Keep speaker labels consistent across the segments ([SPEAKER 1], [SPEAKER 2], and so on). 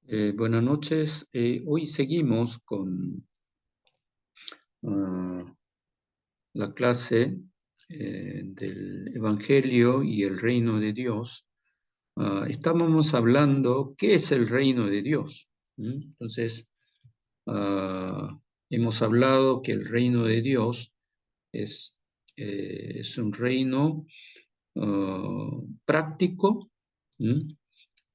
[SPEAKER 1] Buenas noches. Hoy seguimos con ah, la clase del Evangelio y el reino de Dios. Estábamos hablando qué es el reino de Dios. Entonces, hemos hablado que el reino de Dios es un reino práctico, ¿m?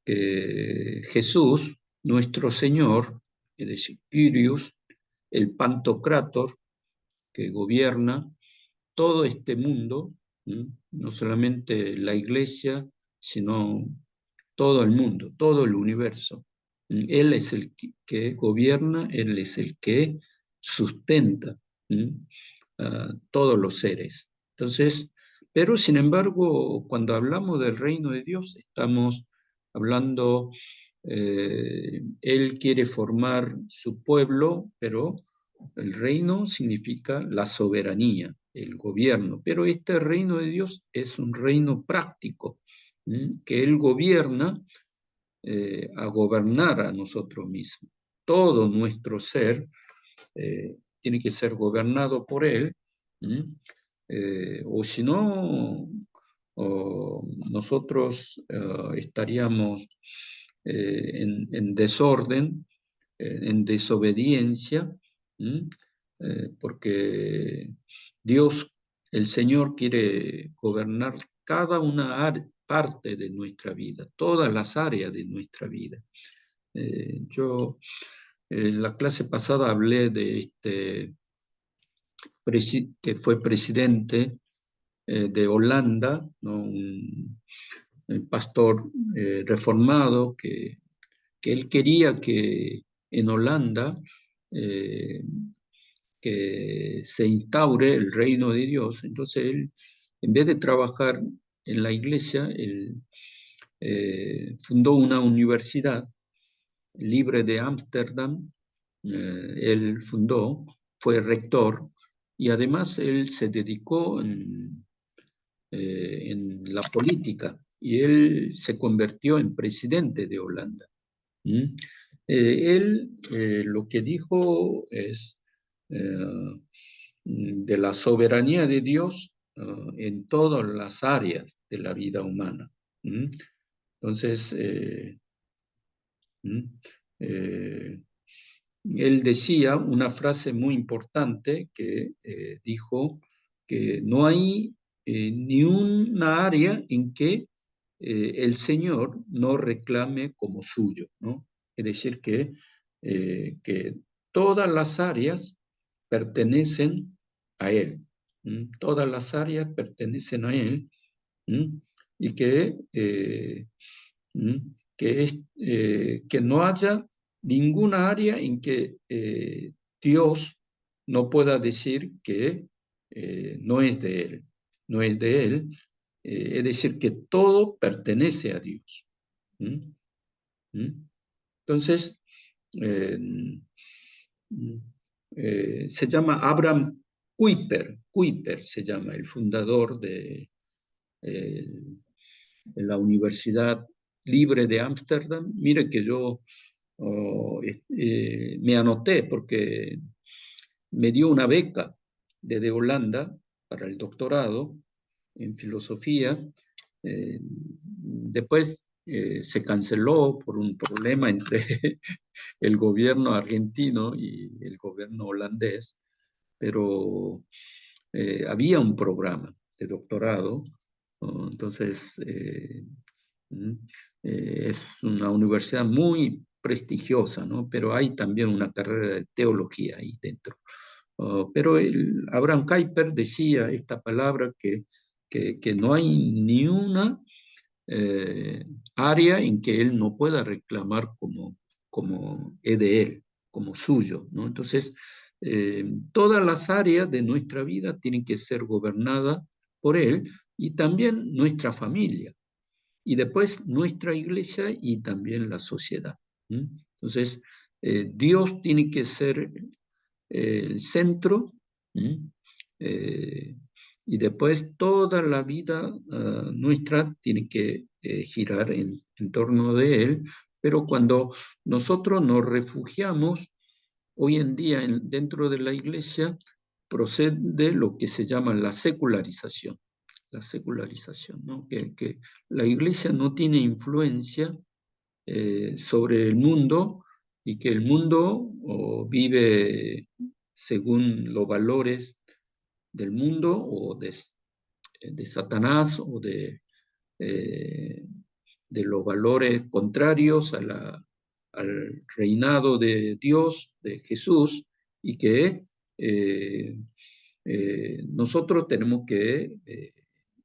[SPEAKER 1] Que Jesús, nuestro Señor, es decir, Kyrios, el Pantocrátor, que gobierna todo este mundo, no solamente la iglesia, sino todo el mundo, todo el universo. Él es el que gobierna, Él es el que sustenta a todos los seres. Entonces, pero sin embargo, cuando hablamos del reino de Dios, estamos hablando, Él quiere formar su pueblo, pero el reino significa la soberanía, el gobierno, pero este reino de Dios es un reino práctico, que Él gobierna a gobernar a nosotros mismos. Todo nuestro ser tiene que ser gobernado por Él, o si no, nosotros estaríamos en desorden, en desobediencia, porque Dios, el Señor, quiere gobernar cada una parte de nuestra vida, todas las áreas de nuestra vida. Yo en la clase pasada hablé de este que fue presidente de Holanda, ¿no? Un pastor reformado que él quería que en Holanda eh, que se instaure el reino de Dios. Entonces él, en vez de trabajar en la iglesia, él fundó una universidad libre de Ámsterdam. Él fundó, fue rector y además él se dedicó en la política y él se convirtió en presidente de Holanda. ¿Mm? Él lo que dijo es de la soberanía de Dios en todas las áreas de la vida humana. ¿Mm? Entonces, ¿Mm? eh, él decía una frase muy importante que dijo que no hay ni una área en que el Señor no reclame como suyo, ¿no? Es decir, que todas las áreas pertenecen a Él. Todas las áreas pertenecen a Él. ¿Mm? Y que no haya ninguna área en que Dios no pueda decir que no es de Él, no es de Él, es decir, que todo pertenece a Dios. ¿Mm? ¿Mm? Entonces, eh, se llama Abraham Kuyper se llama el fundador eh, de la Universidad Libre de Ámsterdam. Mire que yo me anoté porque me dio una beca desde Holanda para el doctorado en filosofía. Después se canceló por un problema entre el gobierno argentino y el gobierno holandés, pero había un programa de doctorado, ¿no? Entonces ¿Mm? Es una universidad muy prestigiosa, ¿no? Pero hay también una carrera de teología ahí dentro. Pero Abraham Kuyper decía esta palabra que no hay ni una eh, área en que él no pueda reclamar como es de él, como suyo, ¿no? Entonces, todas las áreas de nuestra vida tienen que ser gobernadas por él y también nuestra familia y después nuestra iglesia y también la sociedad. Entonces, Dios tiene que ser el centro, eh, y después toda la vida nuestra tiene que girar en torno de Él, Pero cuando nosotros nos refugiamos, hoy en día dentro de la iglesia, procede lo que se llama la secularización. La secularización, ¿no? Que la iglesia no tiene influencia sobre el mundo y que el mundo vive según los valores del mundo o de Satanás o eh, de los valores contrarios al reinado de Dios, de Jesús, y que nosotros tenemos que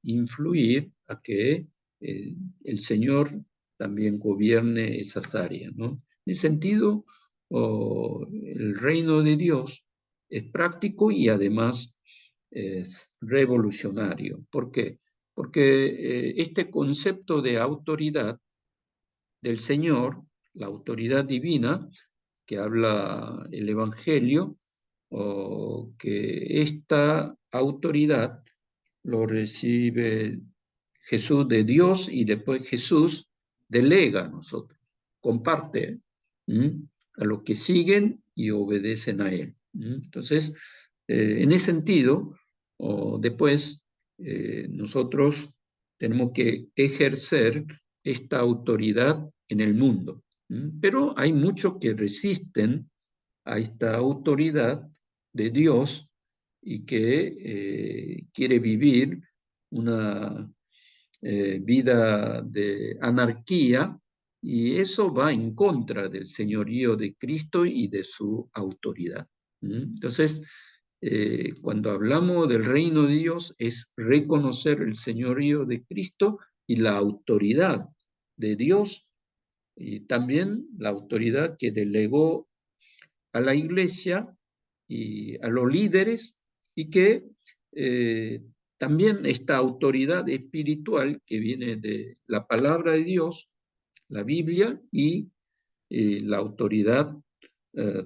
[SPEAKER 1] influir a que el Señor también gobierne esas áreas, ¿no? En ese sentido, el reino de Dios es práctico y además es revolucionario. ¿Por qué? Porque este concepto de autoridad del Señor, la autoridad divina, que habla el Evangelio, o que esta autoridad lo recibe Jesús de Dios y después Jesús delega a nosotros, comparte a los que siguen y obedecen a Él. Entonces, en ese sentido, después nosotros tenemos que ejercer esta autoridad en el mundo. Pero hay muchos que resisten a esta autoridad de Dios y que quiere vivir una vida de anarquía, y eso va en contra del señorío de Cristo y de su autoridad. Entonces, cuando hablamos del reino de Dios es reconocer el señorío de Cristo y la autoridad de Dios, y también la autoridad que delegó a la iglesia y a los líderes, y que también esta autoridad espiritual que viene de la palabra de Dios, la Biblia, y la autoridad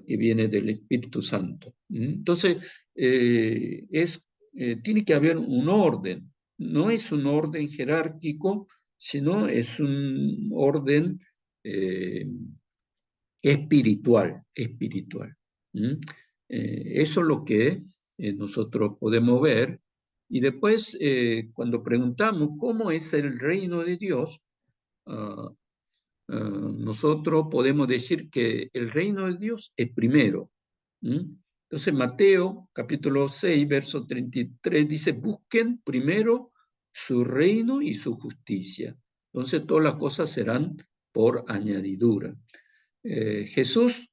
[SPEAKER 1] que viene del Espíritu Santo. Entonces, tiene que haber un orden. No es un orden jerárquico, sino es un orden espiritual, espiritual. Eso es lo que nosotros podemos ver. Y después, cuando preguntamos cómo es el reino de Dios, uh, nosotros podemos decir que el reino de Dios es primero. Entonces, Mateo, capítulo 6, verso 33, dice, busquen primero su reino y su justicia. Entonces, todas las cosas serán por añadidura. Jesús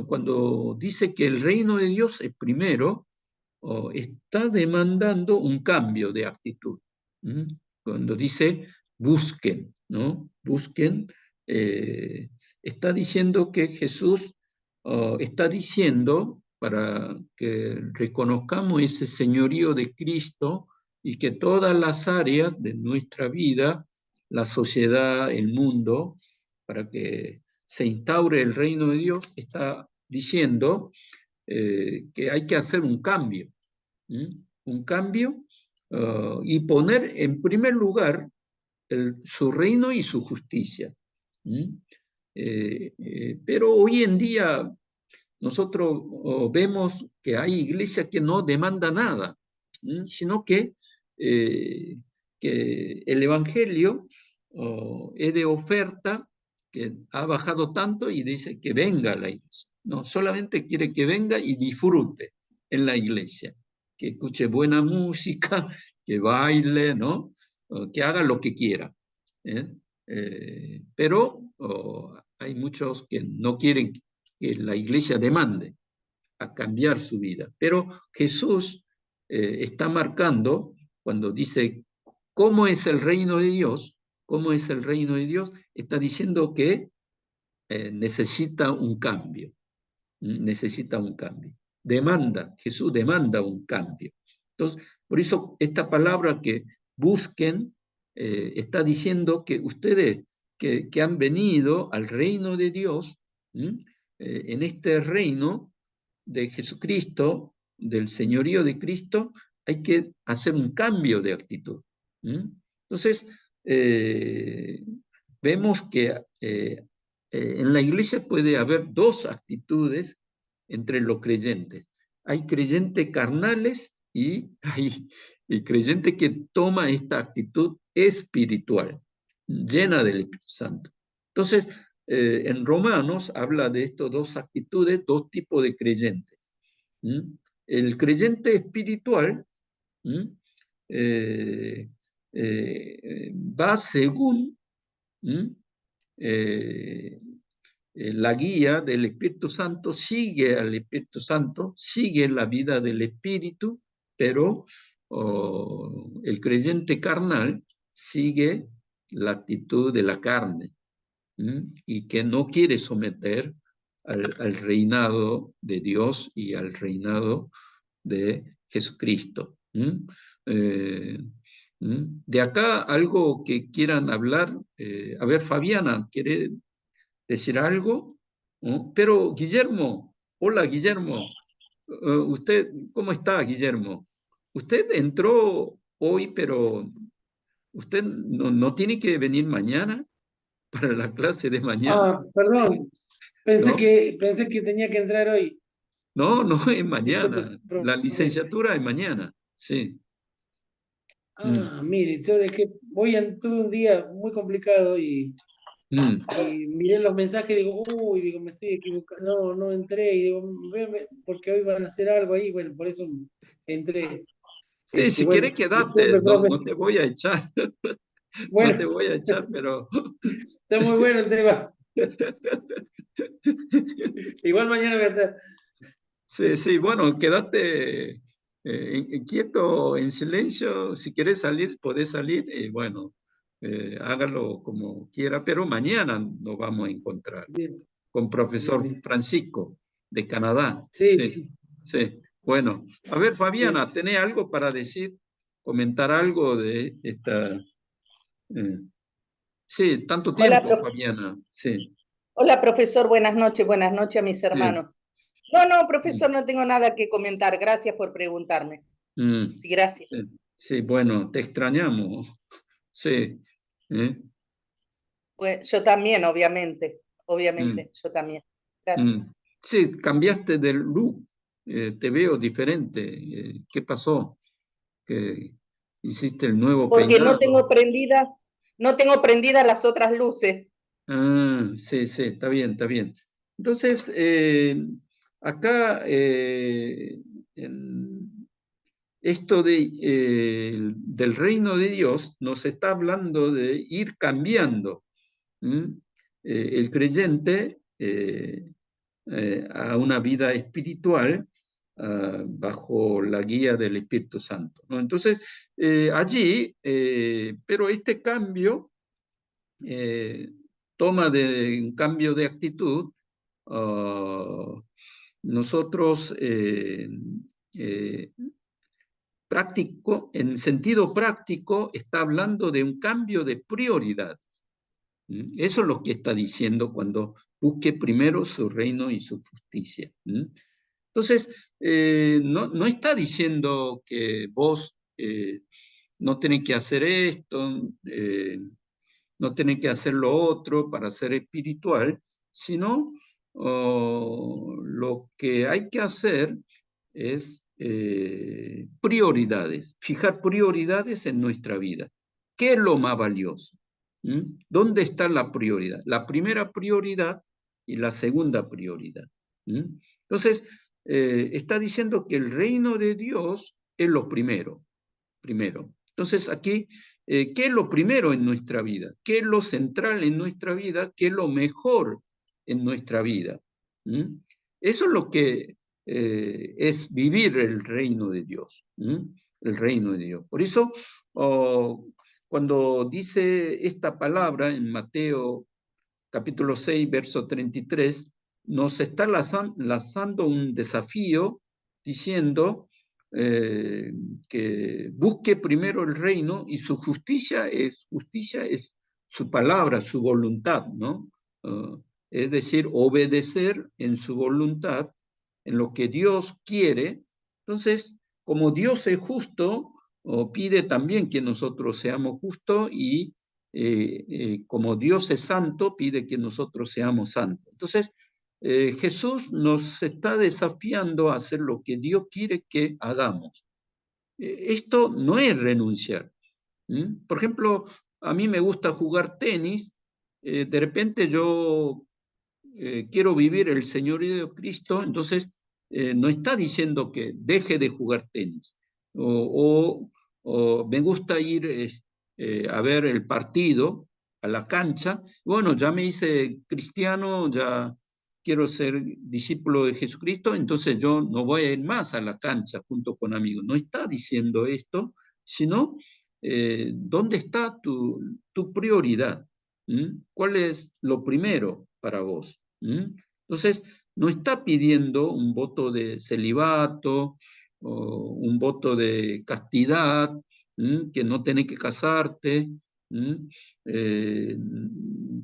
[SPEAKER 1] cuando dice que el reino de Dios es primero, está demandando un cambio de actitud. Cuando dice busquen, ¿no? Busquen, está diciendo que Jesús está diciendo para que reconozcamos ese señorío de Cristo y que todas las áreas de nuestra vida, la sociedad, el mundo, para que se instaure el reino de Dios, está diciendo que hay que hacer un cambio, un cambio y poner en primer lugar su reino y su justicia. Pero hoy en día nosotros vemos que hay iglesias que no demandan nada, sino que el Evangelio es de oferta, que ha bajado tanto y dice que venga a la iglesia. No, solamente quiere que venga y disfrute en la iglesia, que escuche buena música, que baile, ¿no? Que haga lo que quiera. Pero hay muchos que no quieren que la iglesia demande a cambiar su vida. Pero Jesús está marcando, cuando dice cómo es el reino de Dios, cómo es el reino de Dios, está diciendo que necesita un cambio, necesita un cambio. Jesús demanda un cambio. Entonces, por eso esta palabra que busquen está diciendo que ustedes que han venido al reino de Dios, en este reino de Jesucristo, del señorío de Cristo, hay que hacer un cambio de actitud. Entonces, vemos que en la iglesia puede haber dos actitudes entre los creyentes. Hay creyentes carnales y hay creyentes que toma esta actitud espiritual, llena del Espíritu Santo. Entonces, en Romanos habla de estas dos actitudes, dos tipos de creyentes. ¿Mm? El creyente espiritual, ¿mm? eh, va según, ¿mm? eh, la guía del Espíritu Santo, sigue al Espíritu Santo, sigue la vida del Espíritu, pero el creyente carnal sigue la actitud de la carne, y que no quiere someter al reinado de Dios y al reinado de Jesucristo. Eh, de acá algo que quieran hablar. A ver, Fabiana, ¿quiere decir algo? ¿No? Pero Guillermo, hola Guillermo. ¿Usted cómo está, Guillermo? Usted entró hoy, pero usted no tiene que venir mañana para la clase de mañana,
[SPEAKER 2] Ah, perdón.
[SPEAKER 1] ¿no?
[SPEAKER 2] Pensé que tenía que entrar hoy.
[SPEAKER 1] No, es
[SPEAKER 2] Disculpe,
[SPEAKER 1] mañana. La
[SPEAKER 2] profe.
[SPEAKER 1] licenciatura es mañana, sí. Mm,
[SPEAKER 2] Ah, mire, yo es que tuve un día muy complicado
[SPEAKER 1] mm.
[SPEAKER 2] y miré los mensajes y digo, uy, digo, me estoy equivocando, no entré, y digo, porque hoy van a hacer algo ahí, bueno, por eso entré.
[SPEAKER 1] Sí, si quieres
[SPEAKER 2] Bueno,
[SPEAKER 1] quedarte,
[SPEAKER 2] disculpe,
[SPEAKER 1] no,
[SPEAKER 2] profe.
[SPEAKER 1] no te voy a echar, no te
[SPEAKER 2] Bueno,
[SPEAKER 1] voy a echar, pero
[SPEAKER 2] está muy bueno el tema. Igual mañana voy a estar.
[SPEAKER 1] sí, sí, bueno, quédate quieto, en silencio. Si quieres salir, podés salir, y bueno, hágalo como quiera, pero mañana nos vamos a encontrar
[SPEAKER 2] Bien,
[SPEAKER 1] con
[SPEAKER 2] bien,
[SPEAKER 1] profesor
[SPEAKER 2] bien.
[SPEAKER 1] Francisco de Canadá.
[SPEAKER 2] Sí,
[SPEAKER 1] Sí,
[SPEAKER 2] sí,
[SPEAKER 1] sí. Bueno, a ver,
[SPEAKER 2] bien.
[SPEAKER 1] Fabiana, ¿tenés algo para decir? ¿Comentar algo de esta? Sí, tanto
[SPEAKER 3] Hola,
[SPEAKER 1] tiempo, Fabiana. Sí,
[SPEAKER 3] hola, profesor, buenas noches a mis
[SPEAKER 1] sí.
[SPEAKER 3] hermanos. No, profesor, no tengo nada que comentar. Gracias por preguntarme.
[SPEAKER 1] Mm,
[SPEAKER 3] Sí, gracias.
[SPEAKER 1] sí, sí, bueno, te extrañamos. Sí. ¿Eh?
[SPEAKER 3] Pues yo también,
[SPEAKER 1] Mm,
[SPEAKER 3] yo también. Gracias.
[SPEAKER 1] mm. Sí, cambiaste de look. Te veo diferente. ¿Qué pasó? Que hiciste el nuevo
[SPEAKER 3] Porque
[SPEAKER 1] peinado.
[SPEAKER 3] no tengo prendidas las otras luces.
[SPEAKER 1] Ah, sí, sí, está bien, está bien. Entonces, acá esto del reino de Dios nos está hablando de ir cambiando. ¿Mm? El creyente a una vida espiritual bajo la guía del Espíritu Santo, ¿no? Entonces, allí, pero este cambio toma de un cambio de actitud. ah, Nosotros eh, práctico, en sentido práctico, está hablando de un cambio de prioridad. Eso es lo que está diciendo cuando busque primero su reino y su justicia. Entonces, no está diciendo que vos no tenés que hacer esto, no tenés que hacer lo otro para ser espiritual, sino lo que hay que hacer es prioridades, fijar prioridades en nuestra vida. ¿Qué es lo más valioso? ¿Dónde está la prioridad? La primera prioridad y la segunda prioridad. Entonces, está diciendo que el reino de Dios es lo primero. Entonces, aquí, ¿qué es lo primero en nuestra vida? ¿Qué es lo central en nuestra vida? ¿Qué es lo mejor en nuestra vida? Eso es lo que es vivir el reino de Dios. El reino de Dios. Por eso, oh, cuando dice esta palabra en Mateo capítulo 6, verso 33, nos está lanzando un desafío diciendo eh, que busque primero el reino, y su justicia es su palabra, su voluntad, ¿no? Es decir, obedecer en su voluntad, en lo que Dios quiere. Entonces, como Dios es justo, pide también que nosotros seamos justos y como Dios es santo, pide que nosotros seamos santos. Entonces, Jesús nos está desafiando a hacer lo que Dios quiere que hagamos. Esto no es renunciar. Por ejemplo, a mí me gusta jugar tenis, de repente yo quiero vivir el señorío de Cristo, entonces no está diciendo que deje de jugar tenis, o me gusta ir a ver el partido, a la cancha, bueno, ya me hice cristiano, ya quiero ser discípulo de Jesucristo, entonces yo no voy a ir más a la cancha junto con amigos. No está diciendo esto, sino ¿dónde está tu prioridad? ¿Cuál es lo primero para vos? Entonces, no está pidiendo un voto de celibato o un voto de castidad, que no tenés que casarte,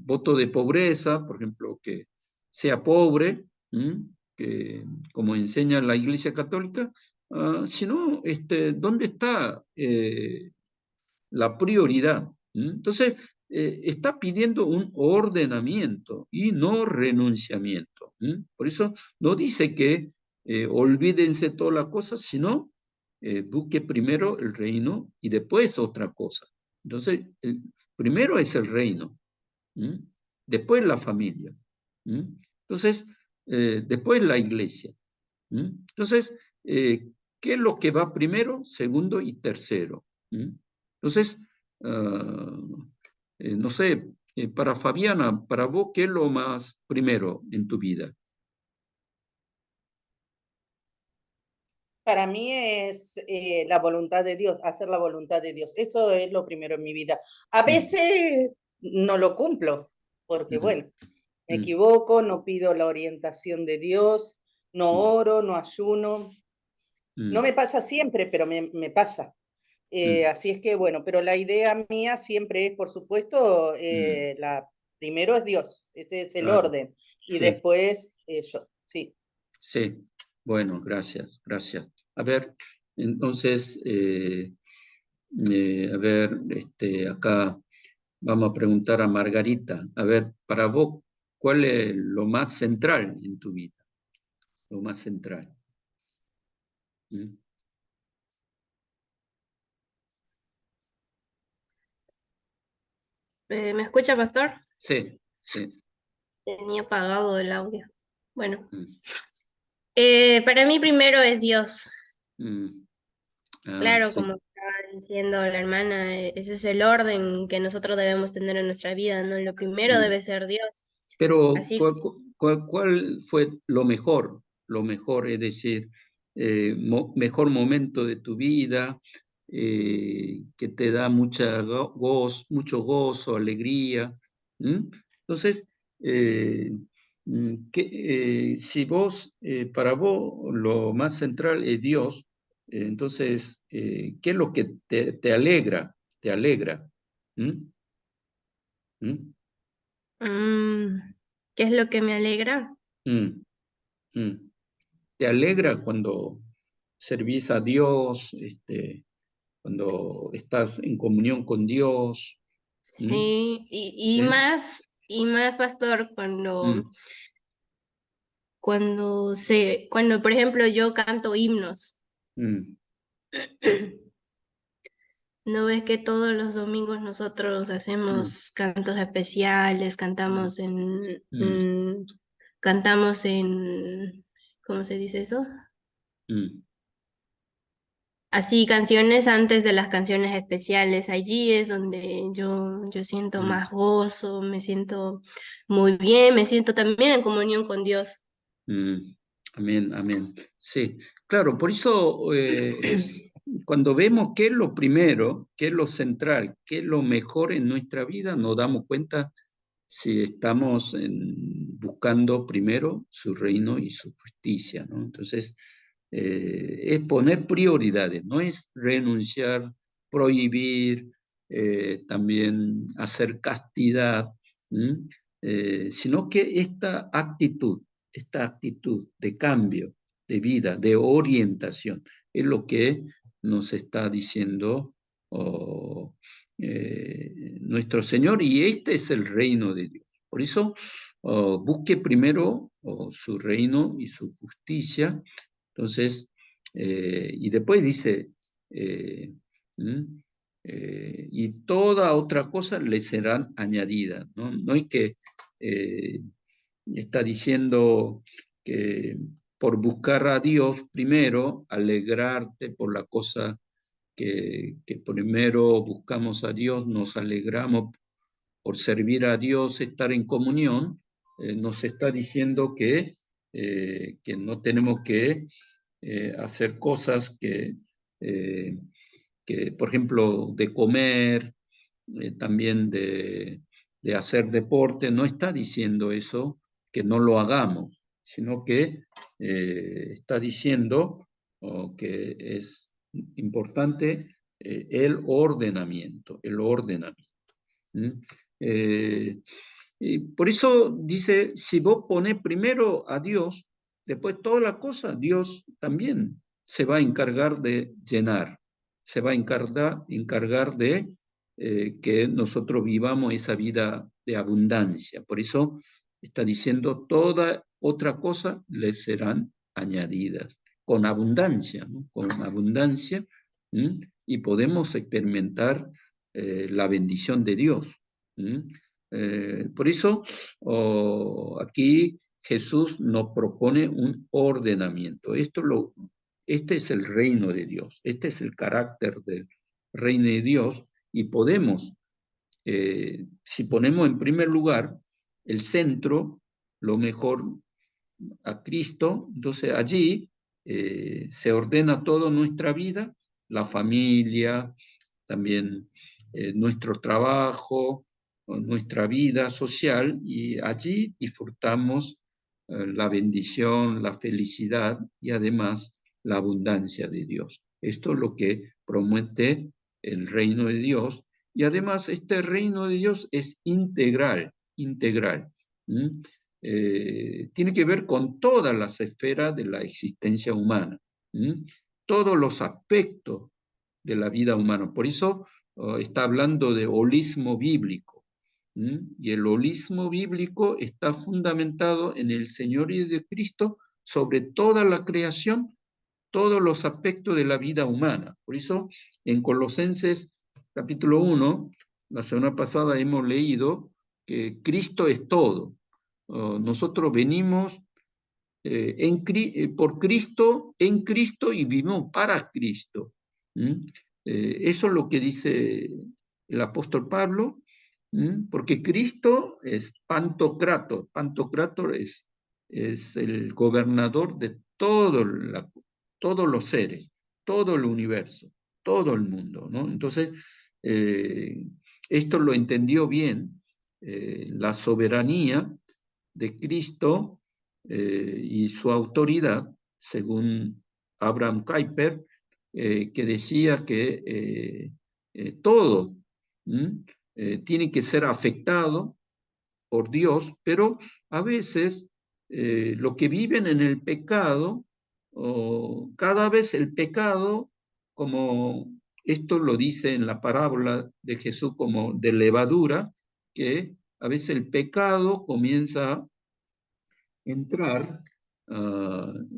[SPEAKER 1] voto de pobreza, por ejemplo, que sea pobre, que, como enseña la Iglesia Católica, sino ¿dónde está la prioridad? Entonces, está pidiendo un ordenamiento y no renunciamiento. Por eso no dice que olvídense todas las cosas, sino busque primero el reino y después otra cosa. Entonces, primero es el reino, después la familia, entonces, después la iglesia. Entonces, ¿qué es lo que va primero, segundo y tercero? Entonces, no sé, para Fabiana, para vos, ¿qué es lo más primero en tu vida?
[SPEAKER 3] Para mí es la voluntad de Dios, hacer la voluntad de Dios. Eso es lo primero en mi vida. A veces no lo cumplo, porque bueno, me equivoco, no pido la orientación de Dios, no oro, no ayuno. No me pasa siempre, pero me pasa. Así es que bueno, pero la idea mía siempre es, por supuesto, primero es Dios, ese es el
[SPEAKER 1] Claro.
[SPEAKER 3] orden, y
[SPEAKER 1] Sí.
[SPEAKER 3] después yo, sí.
[SPEAKER 1] Sí, bueno, gracias, gracias. A ver, entonces, a ver, acá vamos a preguntar a Margarita. A ver, para vos, ¿cuál es lo más central en tu vida? Lo más central.
[SPEAKER 4] ¿Me escucha, pastor?
[SPEAKER 1] Sí, sí.
[SPEAKER 4] Tenía apagado el audio. Bueno,
[SPEAKER 1] Mm,
[SPEAKER 4] para mí primero es Dios.
[SPEAKER 1] mm. Ah,
[SPEAKER 4] Claro,
[SPEAKER 1] sí.
[SPEAKER 4] como estaba diciendo la hermana, ese es el orden que nosotros debemos tener en nuestra vida, ¿no? Lo primero
[SPEAKER 1] Mm.
[SPEAKER 4] debe ser Dios.
[SPEAKER 1] Pero,
[SPEAKER 4] Así,
[SPEAKER 1] ¿cuál fue lo mejor? Lo mejor, es decir, mejor momento de tu vida, que te da mucho gozo, alegría. Entonces, si vos, para vos, lo más central es Dios, entonces, ¿qué es lo que te alegra? Te alegra. ¿Mm? ¿Mm?
[SPEAKER 4] ¿qué es lo que me alegra?
[SPEAKER 1] Mm, mm. ¿Te alegra cuando servís a Dios, cuando estás en comunión con Dios? ¿Mm?
[SPEAKER 4] Sí,
[SPEAKER 1] ¿Sí?
[SPEAKER 4] y más, pastor,
[SPEAKER 1] Mm,
[SPEAKER 4] cuando, por ejemplo, yo canto himnos.
[SPEAKER 1] mm,
[SPEAKER 4] ¿No ves que todos los domingos nosotros
[SPEAKER 1] mm,
[SPEAKER 4] hacemos cantos especiales,
[SPEAKER 1] mm, mm,
[SPEAKER 4] cantamos en, ¿cómo se dice eso?
[SPEAKER 1] mm,
[SPEAKER 4] Así, canciones antes de las canciones especiales. Allí es donde yo siento
[SPEAKER 1] mm,
[SPEAKER 4] más gozo, me siento muy bien, me siento también en comunión con Dios.
[SPEAKER 1] mm. Amén, amén. Sí, claro, por eso cuando vemos qué es lo primero, qué es lo central, qué es lo mejor en nuestra vida, nos damos cuenta si estamos buscando primero su reino y su justicia, ¿no? Entonces, es poner prioridades, no es renunciar, prohibir, también hacer castidad, sino que esta actitud de cambio, de vida, de orientación, es lo que nos está diciendo, oh, nuestro Señor, y este es el reino de Dios. Por eso, busque primero su reino y su justicia. Entonces, y después dice, y toda otra cosa le serán añadidas, ¿no? No hay que, está diciendo que por buscar a Dios primero, alegrarte por la cosa que primero buscamos a Dios, nos alegramos por servir a Dios, estar en comunión, nos está diciendo que no tenemos que hacer cosas que, por ejemplo, de comer, también de hacer deporte, no está diciendo eso, que no lo hagamos, sino que está diciendo que es importante el ordenamiento, el ordenamiento. Y por eso dice, si vos ponés primero a Dios, después toda la cosa, Dios también se va a encargar de llenar, se va a encargar de que nosotros vivamos esa vida de abundancia. Por eso está diciendo, toda otra cosa les serán añadidas, con abundancia, ¿no? Con abundancia, y podemos experimentar la bendición de Dios. Por eso aquí Jesús nos propone un ordenamiento. Este es el reino de Dios, este es el carácter del reino de Dios, y podemos, si ponemos en primer lugar el centro, lo mejor a Cristo, entonces allí se ordena toda nuestra vida, la familia, también nuestro trabajo, nuestra vida social, y allí disfrutamos la bendición, la felicidad y además la abundancia de Dios. Esto es lo que promete el reino de Dios, y además este reino de Dios es integral, integral. Tiene que ver con todas las esferas de la existencia humana, todos los aspectos de la vida humana. Por eso está hablando de holismo bíblico. Y el holismo bíblico está fundamentado en el señorío de Cristo sobre toda la creación, todos los aspectos de la vida humana. Por eso en Colosenses capítulo 1, la semana pasada hemos leído que Cristo es todo. Nosotros venimos por Cristo, en Cristo, y vivimos para Cristo. Eso es lo que dice el apóstol Pablo, porque Cristo es Pantocrator. Pantocrator es el gobernador de todos los seres, todo el universo, todo el mundo, ¿no? Entonces, esto lo entendió bien, la soberanía de Cristo y su autoridad, según Abraham Kuyper, que decía que todo tiene que ser afectado por Dios, pero a veces lo que viven en el pecado, cada vez el pecado, como esto lo dice en la parábola de Jesús como de levadura, que a veces el pecado comienza a entrar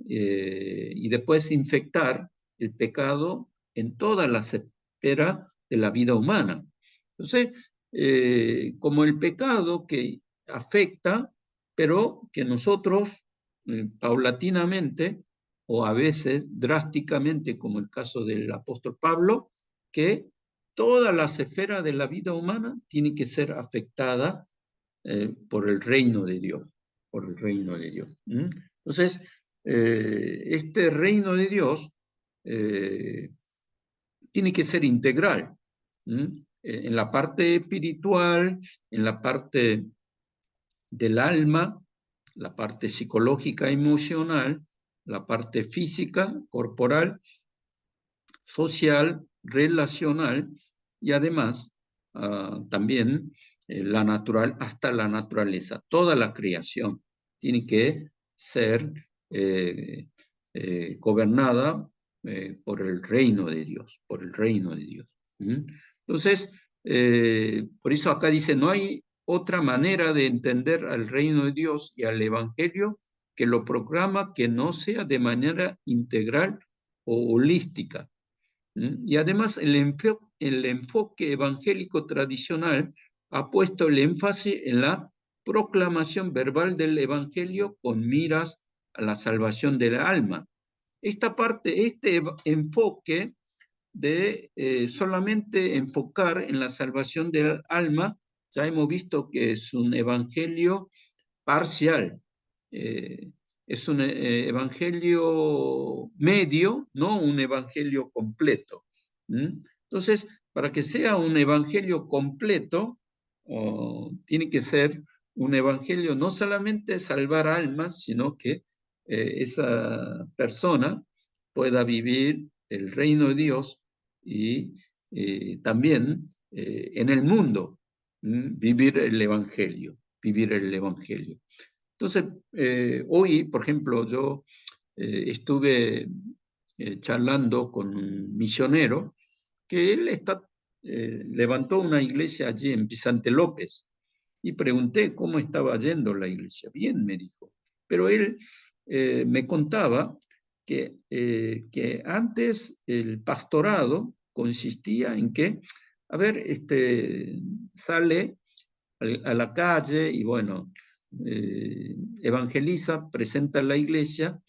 [SPEAKER 1] y después infectar el pecado en todas las esferas de la vida humana. Entonces, como el pecado que afecta, pero que nosotros paulatinamente o a veces drásticamente, como el caso del apóstol Pablo, que todas las esferas de la vida humana tienen que ser afectadas por el reino de Dios, por el reino de Dios. Entonces, este reino de Dios tiene que ser integral, en la parte espiritual, en la parte del alma, la parte psicológica, emocional, la parte física, corporal, social, relacional, y además también hasta la naturaleza, toda la creación tiene que ser gobernada por el reino de Dios, por el reino de Dios. Entonces, Por eso acá dice, no hay otra manera de entender al reino de Dios y al evangelio que lo proclama que no sea de manera integral o holística. Y además el enfoque evangélico tradicional ha puesto el énfasis en la proclamación verbal del evangelio con miras a la salvación del alma. Esta parte, este enfoque de solamente enfocar en la salvación del alma, ya hemos visto que es un evangelio parcial, es un evangelio medio, no un evangelio completo. Entonces, para que sea un evangelio completo, tiene que ser un evangelio no solamente salvar almas, sino que esa persona pueda vivir el reino de Dios y también en el mundo, vivir el evangelio, vivir el evangelio. Entonces, hoy, por ejemplo, yo estuve charlando con un misionero que él levantó una iglesia allí en Vicente López y pregunté cómo estaba yendo la iglesia. Bien, me dijo. Pero él me contaba que antes el pastorado consistía en que, a ver, sale a la calle y bueno, evangeliza, presenta la iglesia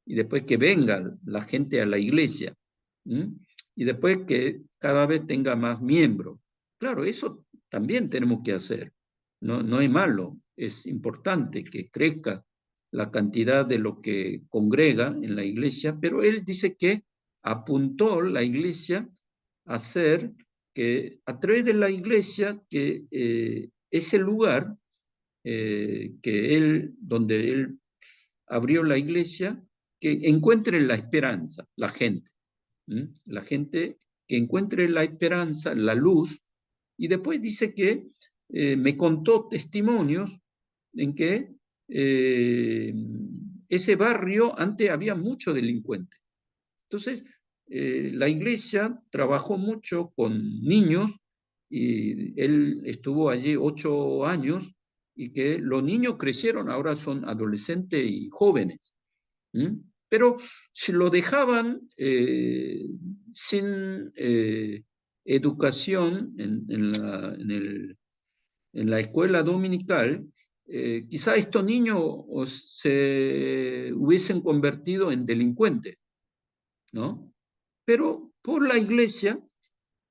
[SPEAKER 1] y después que venga la gente a la iglesia. Y después que cada vez tenga más miembros. Claro, eso también tenemos que hacer. No es malo, es importante que crezca la cantidad de lo que congrega en la iglesia, pero él dice que apuntó la iglesia a hacer que a través de la iglesia que ese lugar donde él abrió la iglesia, que encuentre la esperanza, la gente. La gente que encuentre la esperanza, la luz, y después dice que me contó testimonios en que ese barrio antes había mucho delincuente. Entonces, la iglesia trabajó mucho con niños y él estuvo allí 8 años y que los niños crecieron, ahora son adolescentes y jóvenes. Pero si lo dejaban sin educación en la escuela dominical, quizá estos niños se hubiesen convertido en delincuentes, ¿no? Pero por la iglesia,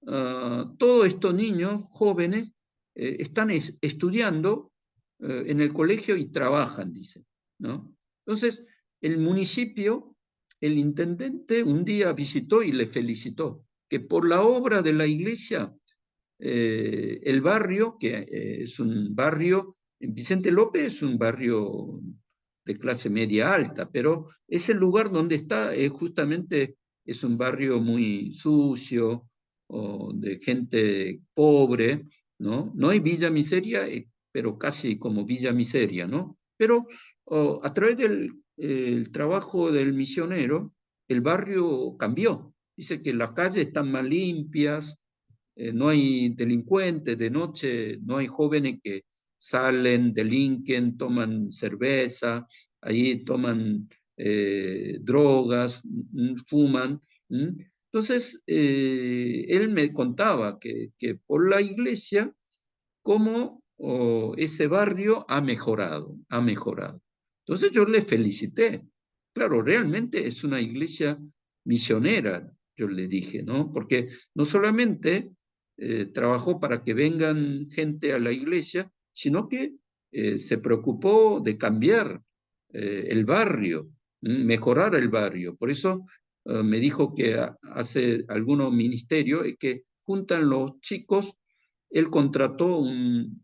[SPEAKER 1] todos estos niños jóvenes están estudiando en el colegio y trabajan, dice, ¿no? Entonces, el municipio, el intendente un día visitó y le felicitó, que por la obra de la iglesia, el barrio, que es un barrio, Vicente López es un barrio de clase media alta, pero ese lugar donde está justamente es un barrio muy sucio, o de gente pobre, ¿no? No hay Villa Miseria, pero casi como Villa Miseria, ¿no? Pero a través del trabajo del misionero, el barrio cambió. Dice que las calles están más limpias, no hay delincuentes de noche, no hay jóvenes que salen, delinquen, toman cerveza, allí toman drogas, fuman. Entonces, él me contaba que por la iglesia, cómo ese barrio ha mejorado, ha mejorado. Entonces yo le felicité. Claro, realmente es una iglesia misionera, yo le dije, ¿no? Porque no solamente trabajó para que vengan gente a la iglesia, sino que se preocupó de cambiar el barrio, mejorar el barrio. Por eso me dijo que hace algunos ministerios que juntan los chicos. Él contrató un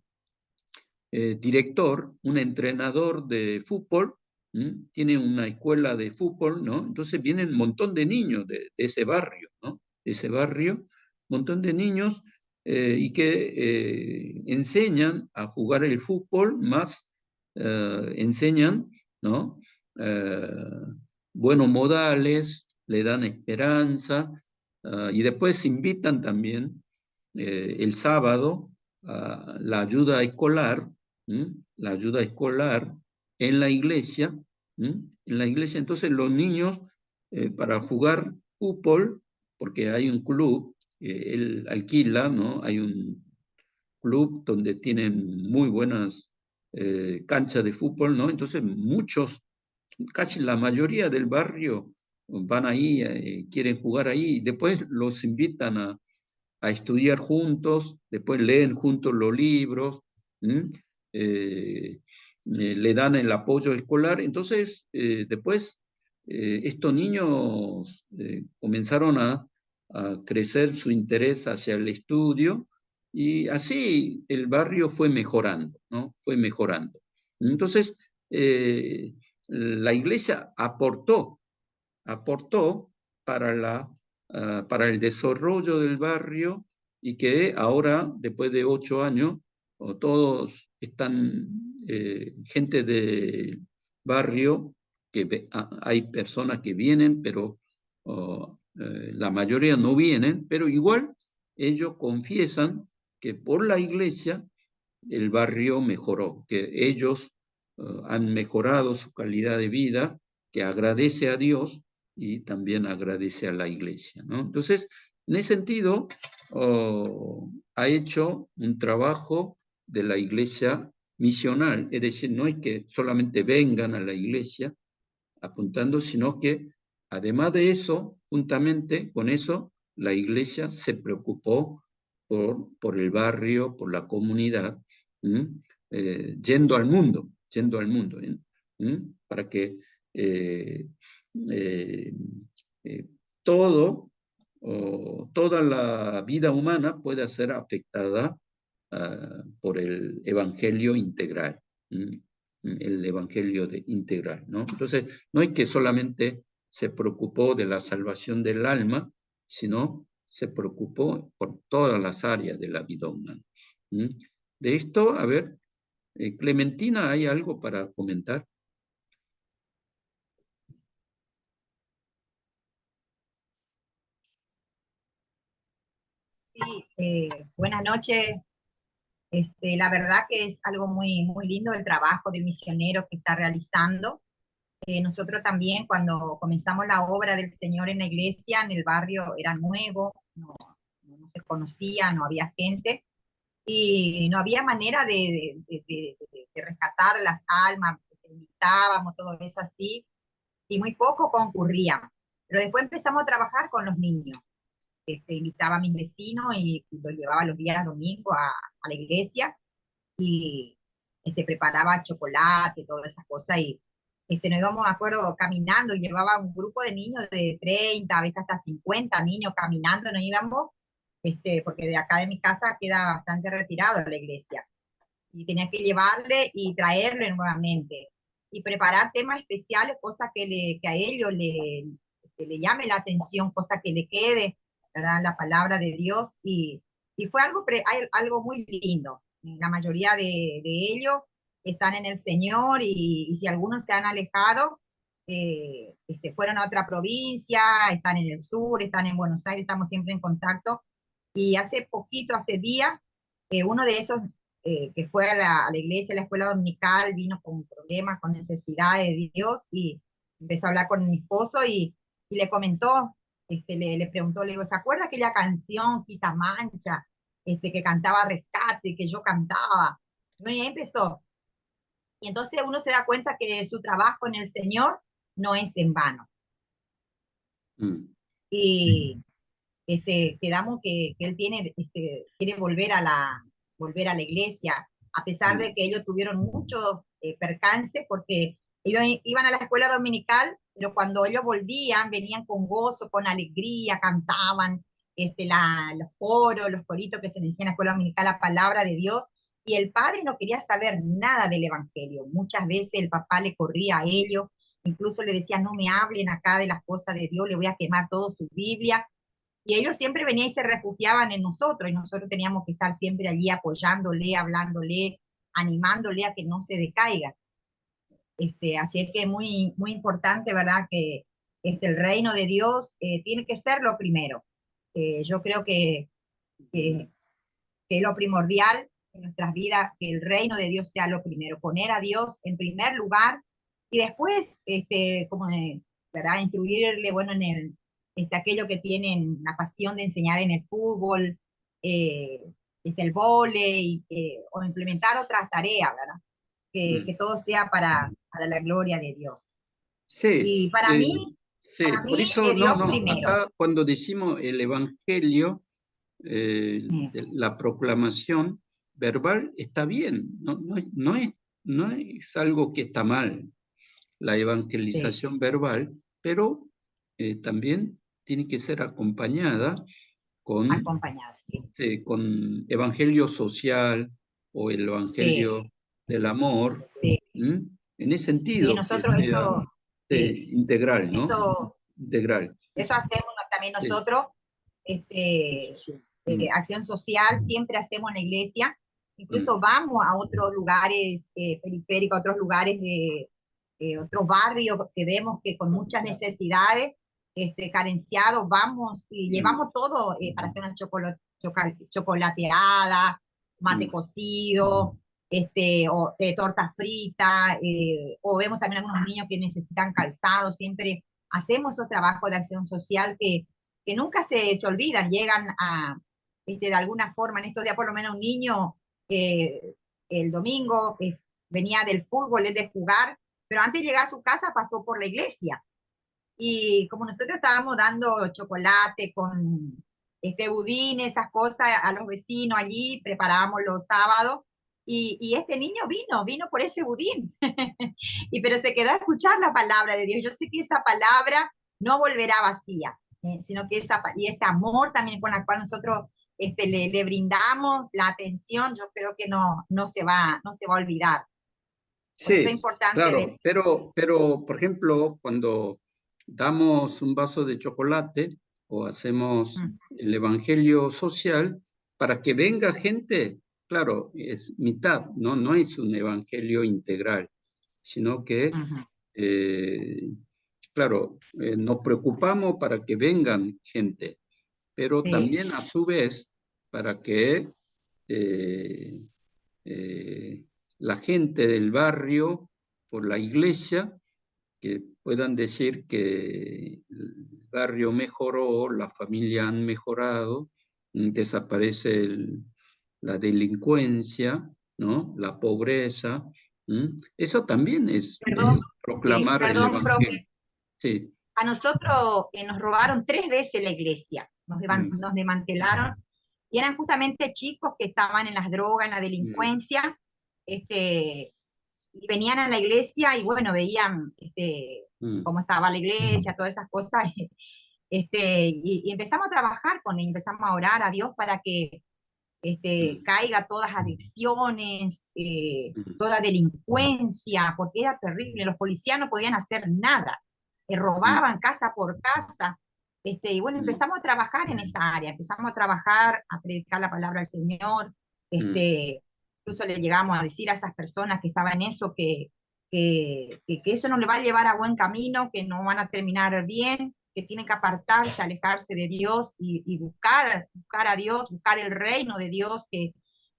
[SPEAKER 1] director, un entrenador de fútbol, tiene una escuela de fútbol, ¿no? Entonces vienen un montón de niños de ese barrio, ¿no? De ese barrio, un montón de niños y que enseñan a jugar el fútbol, más enseñan, ¿no? Buenos modales, le dan esperanza y después invitan también el sábado la ayuda escolar, la ayuda escolar en la iglesia, en la iglesia. Entonces los niños para jugar fútbol, porque hay un club, él alquila, ¿no? Hay un club donde tienen muy buenas canchas de fútbol, ¿no? Entonces muchos, casi la mayoría del barrio van ahí, quieren jugar ahí, después los invitan a estudiar juntos, después leen juntos los libros, le dan el apoyo escolar. Entonces, después estos niños comenzaron a crecer su interés hacia el estudio y así el barrio fue mejorando, ¿no? Fue mejorando. Entonces, la iglesia aportó para el desarrollo del barrio y que ahora, después de 8 años, todos están, gente del barrio, que hay personas que vienen, pero la mayoría no vienen, pero igual ellos confiesan que por la iglesia el barrio mejoró, que ellos han mejorado su calidad de vida, que agradece a Dios y también agradece a la iglesia, ¿no? Entonces, en ese sentido, ha hecho un trabajo de la iglesia misional, es decir, no es que solamente vengan a la iglesia apuntando, sino que además de eso, juntamente con eso, la iglesia se preocupó por el barrio, por la comunidad, yendo al mundo, para que eh, eh, toda la vida humana pueda ser afectada por el evangelio integral, el evangelio integral, ¿no? Entonces, no es que solamente se preocupó de la salvación del alma, sino se preocupó por todas las áreas de la vida humana. De esto, a ver, Clementina, ¿hay algo para comentar?
[SPEAKER 5] Sí, buenas noches. La verdad que es algo muy, muy lindo el trabajo del misionero que está realizando. Nosotros también cuando comenzamos la obra del Señor en la iglesia, en el barrio era nuevo, no se conocía, no había gente y no había manera de rescatar las almas, invitábamos, todo eso así, y muy poco concurrían. Pero después empezamos a trabajar con los niños. Invitaba a mis vecinos y los llevaba los días domingos a la iglesia y preparaba chocolate, todas esas cosas y nos íbamos, me acuerdo, caminando, y llevaba un grupo de niños de 30, a veces hasta 50 niños caminando, nos íbamos, porque de acá de mi casa queda bastante retirado la iglesia, y tenía que llevarle y traerle nuevamente, y preparar temas especiales, cosas que a ellos le llame la atención, cosas que le quede, ¿verdad? La palabra de Dios, y fue algo muy lindo. La mayoría de ellos están en el Señor y si algunos se han alejado, fueron a otra provincia, están en el sur, están en Buenos Aires, estamos siempre en contacto. Y hace poquito, hace días, uno de esos que fue a la iglesia, a la escuela dominical, vino con problemas, con necesidades de Dios y empezó a hablar con mi esposo y le comentó, le preguntó, le digo, ¿se acuerda aquella canción, Quita Mancha, que cantaba Rescate, que yo cantaba? Bueno, y ahí empezó. Y entonces uno se da cuenta que su trabajo en el Señor no es en vano. Y quedamos que él quiere volver a la iglesia, a pesar de que ellos tuvieron muchos percances, porque ellos iban a la escuela dominical, pero cuando ellos volvían, venían con gozo, con alegría, cantaban los coros, los coritos que se decían en la escuela dominical, la palabra de Dios, y el padre no quería saber nada del evangelio. Muchas veces el papá le corría a ellos, incluso le decía, no me hablen acá de las cosas de Dios, le voy a quemar todo su Biblia. Y ellos siempre venían y se refugiaban en nosotros, y nosotros teníamos que estar siempre allí apoyándole, hablándole, animándole a que no se decaiga. Así es que es muy, muy importante, ¿verdad?, que el reino de Dios tiene que ser lo primero. Yo creo que que es lo primordial en nuestras vidas, que el reino de Dios sea lo primero, poner a Dios en primer lugar y después, ¿verdad? Instruirle, bueno, aquello que tienen la pasión de enseñar en el fútbol, el vóley, o implementar otras tareas, ¿verdad? Que todo sea para la gloria de Dios.
[SPEAKER 1] Sí,
[SPEAKER 5] Y para
[SPEAKER 1] sí, por
[SPEAKER 5] mí
[SPEAKER 1] eso
[SPEAKER 5] Dios primero.
[SPEAKER 1] acá cuando decimos el evangelio, la proclamación verbal está bien, no es algo que está mal, la evangelización verbal, pero también tiene que ser acompañada con,
[SPEAKER 5] Acompañadas, sí.
[SPEAKER 1] con evangelio social o el evangelio
[SPEAKER 5] Sí,
[SPEAKER 1] del amor,
[SPEAKER 5] sí.
[SPEAKER 1] en ese
[SPEAKER 5] Sí,
[SPEAKER 1] sentido que
[SPEAKER 5] nosotros
[SPEAKER 1] sea integral, ¿no? Integral.
[SPEAKER 5] Eso hacemos también
[SPEAKER 1] Sí.
[SPEAKER 5] nosotros, acción social, siempre hacemos en la iglesia, incluso vamos a otros lugares periféricos, a otros lugares otros barrios que vemos que con muchas necesidades, carenciados, vamos y llevamos todo para hacer una chocolateada, mate cocido, o torta frita, o vemos también algunos niños que necesitan calzado, siempre hacemos esos trabajos de acción social que nunca se olvidan, llegan a, de alguna forma, en estos días por lo menos un niño el domingo venía del fútbol, es de jugar, pero antes de llegar a su casa pasó por la iglesia. Y como nosotros estábamos dando chocolate con budín, esas cosas a los vecinos allí, preparábamos los sábados, y este niño vino por ese budín, pero se quedó a escuchar la palabra de Dios. Yo sé que esa palabra no volverá vacía, sino que y ese amor también con el cual nosotros le brindamos la atención, yo creo que no se va a olvidar. Por eso es
[SPEAKER 1] Sí,
[SPEAKER 5] importante.
[SPEAKER 1] claro, pero por ejemplo, cuando damos un vaso de chocolate o hacemos el evangelio social, para que venga gente, claro, es mitad, no es un evangelio integral, sino que, claro, nos preocupamos para que vengan gente, pero también a su vez para que eh, eh, la gente del barrio, por la iglesia, que puedan decir que el barrio mejoró, la familia han mejorado, desaparece la delincuencia, ¿no? La pobreza. Eso también es
[SPEAKER 5] Perdón,
[SPEAKER 1] proclamar el
[SPEAKER 5] perdón, profe.
[SPEAKER 1] evangelio. Sí.
[SPEAKER 5] A nosotros nos robaron 3 veces la iglesia, nos desmantelaron, y eran justamente chicos que estaban en las drogas, en la delincuencia, y venían a la iglesia y bueno, veían cómo estaba la iglesia, todas esas cosas, y empezamos a trabajar con ellos, empezamos a orar a Dios para que caiga todas las adicciones, toda delincuencia, porque era terrible, los policías no podían hacer nada, robaban casa por casa, y bueno, empezamos a trabajar en esa área, empezamos a trabajar, a predicar la palabra del Señor, incluso le llegamos a decir a esas personas que estaban en eso, que eso no le va a llevar a buen camino, que no van a terminar bien, que tienen que apartarse, alejarse de Dios y buscar a Dios, buscar el reino de Dios, que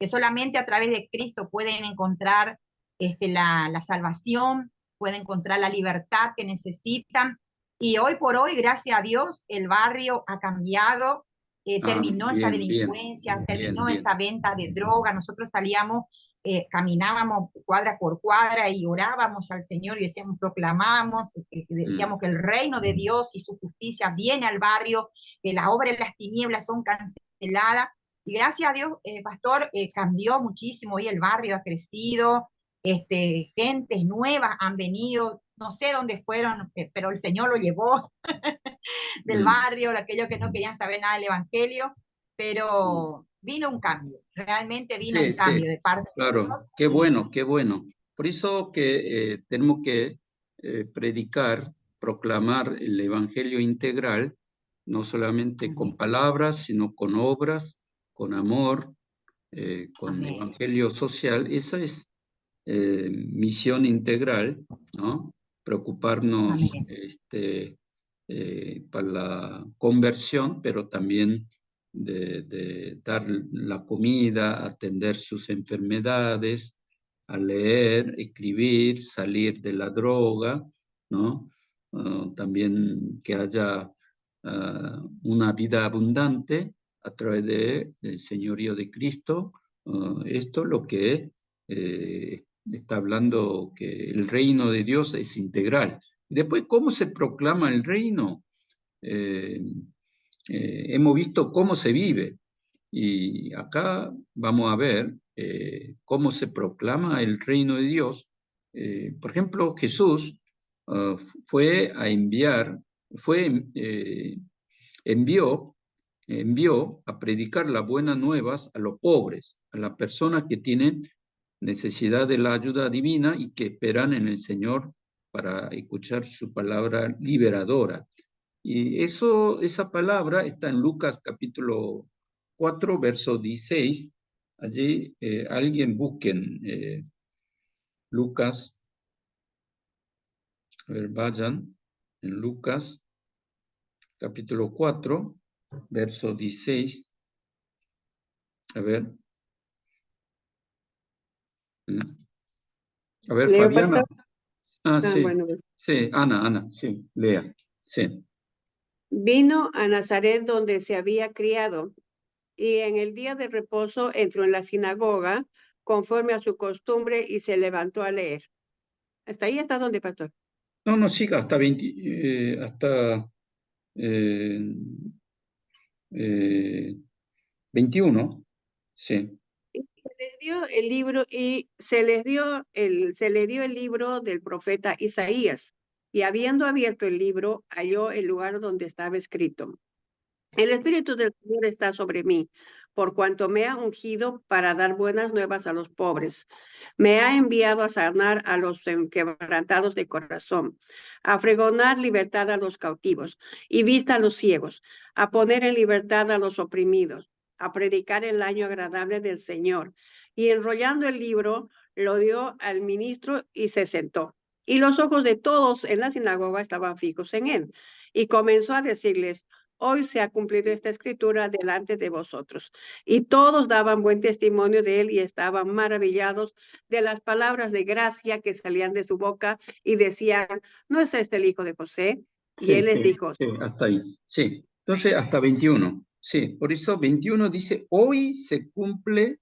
[SPEAKER 5] solamente a través de Cristo pueden encontrar la salvación, pueden encontrar la libertad que necesitan. Y hoy por hoy, gracias a Dios, el barrio ha cambiado, terminó esa delincuencia, terminó esa venta de droga. Nosotros salíamos, caminábamos cuadra por cuadra y orábamos al Señor y decíamos, proclamábamos, decíamos que el reino de Dios y su justicia viene al barrio, que las obras de las tinieblas son canceladas. Y gracias a Dios, pastor, cambió muchísimo. Hoy el barrio ha crecido, gentes nuevas han venido, no sé dónde fueron, pero el Señor lo llevó del barrio, aquellos que no querían saber nada del Evangelio, pero vino un cambio, realmente vino un cambio de parte de Dios.
[SPEAKER 1] Qué bueno, qué bueno. Por eso que tenemos que predicar, proclamar el Evangelio integral, no solamente con palabras, sino con obras, con amor, con Evangelio social. Esa es misión integral, ¿no? Preocuparnos para la conversión, pero también de dar la comida, atender sus enfermedades, a leer, escribir, salir de la droga, ¿no? También que haya una vida abundante a través del señorío de Cristo. Esto es lo que está hablando, que el reino de Dios es integral. Después, ¿cómo se proclama el reino? Hemos visto cómo se vive y acá vamos a ver cómo se proclama el reino de Dios. Por ejemplo, Jesús fue a enviar, envió a predicar las buenas nuevas a los pobres, a las personas que tienen necesidad de la ayuda divina y que esperan en el Señor para escuchar su palabra liberadora. Y esa palabra está en Lucas capítulo 4, verso 16. Allí alguien busquen Lucas, a ver, vayan en Lucas capítulo 4, verso 16. A ver. A ver,
[SPEAKER 6] ¿Leo,
[SPEAKER 1] Fabiana.
[SPEAKER 6] pastor?
[SPEAKER 1] Sí.
[SPEAKER 6] Bueno.
[SPEAKER 1] Sí, Ana, sí, lea. Sí.
[SPEAKER 6] Vino a Nazaret donde se había criado, y en el día de reposo entró en la sinagoga conforme a su costumbre y se levantó a leer. ¿Hasta ahí está donde, pastor?
[SPEAKER 1] No, siga hasta 21. Sí.
[SPEAKER 6] Se les dio el libro y se le dio el libro del profeta Isaías, y habiendo abierto el libro, halló el lugar donde estaba escrito: El Espíritu del Señor está sobre mí, por cuanto me ha ungido para dar buenas nuevas a los pobres. Me ha enviado a sanar a los quebrantados de corazón, a pregonar libertad a los cautivos y vista a los ciegos, a poner en libertad a los oprimidos, a predicar el año agradable del Señor. Y enrollando el libro, lo dio al ministro y se sentó. Y los ojos de todos en la sinagoga estaban fijos en él. Y comenzó a decirles: Hoy se ha cumplido esta escritura delante de vosotros. Y todos daban buen testimonio de él y estaban maravillados de las palabras de gracia que salían de su boca y decían: ¿no es este el hijo de José? Y él les dijo:
[SPEAKER 1] Sí, hasta ahí. Sí, entonces hasta 21. Sí, por eso 21 dice, hoy se cumple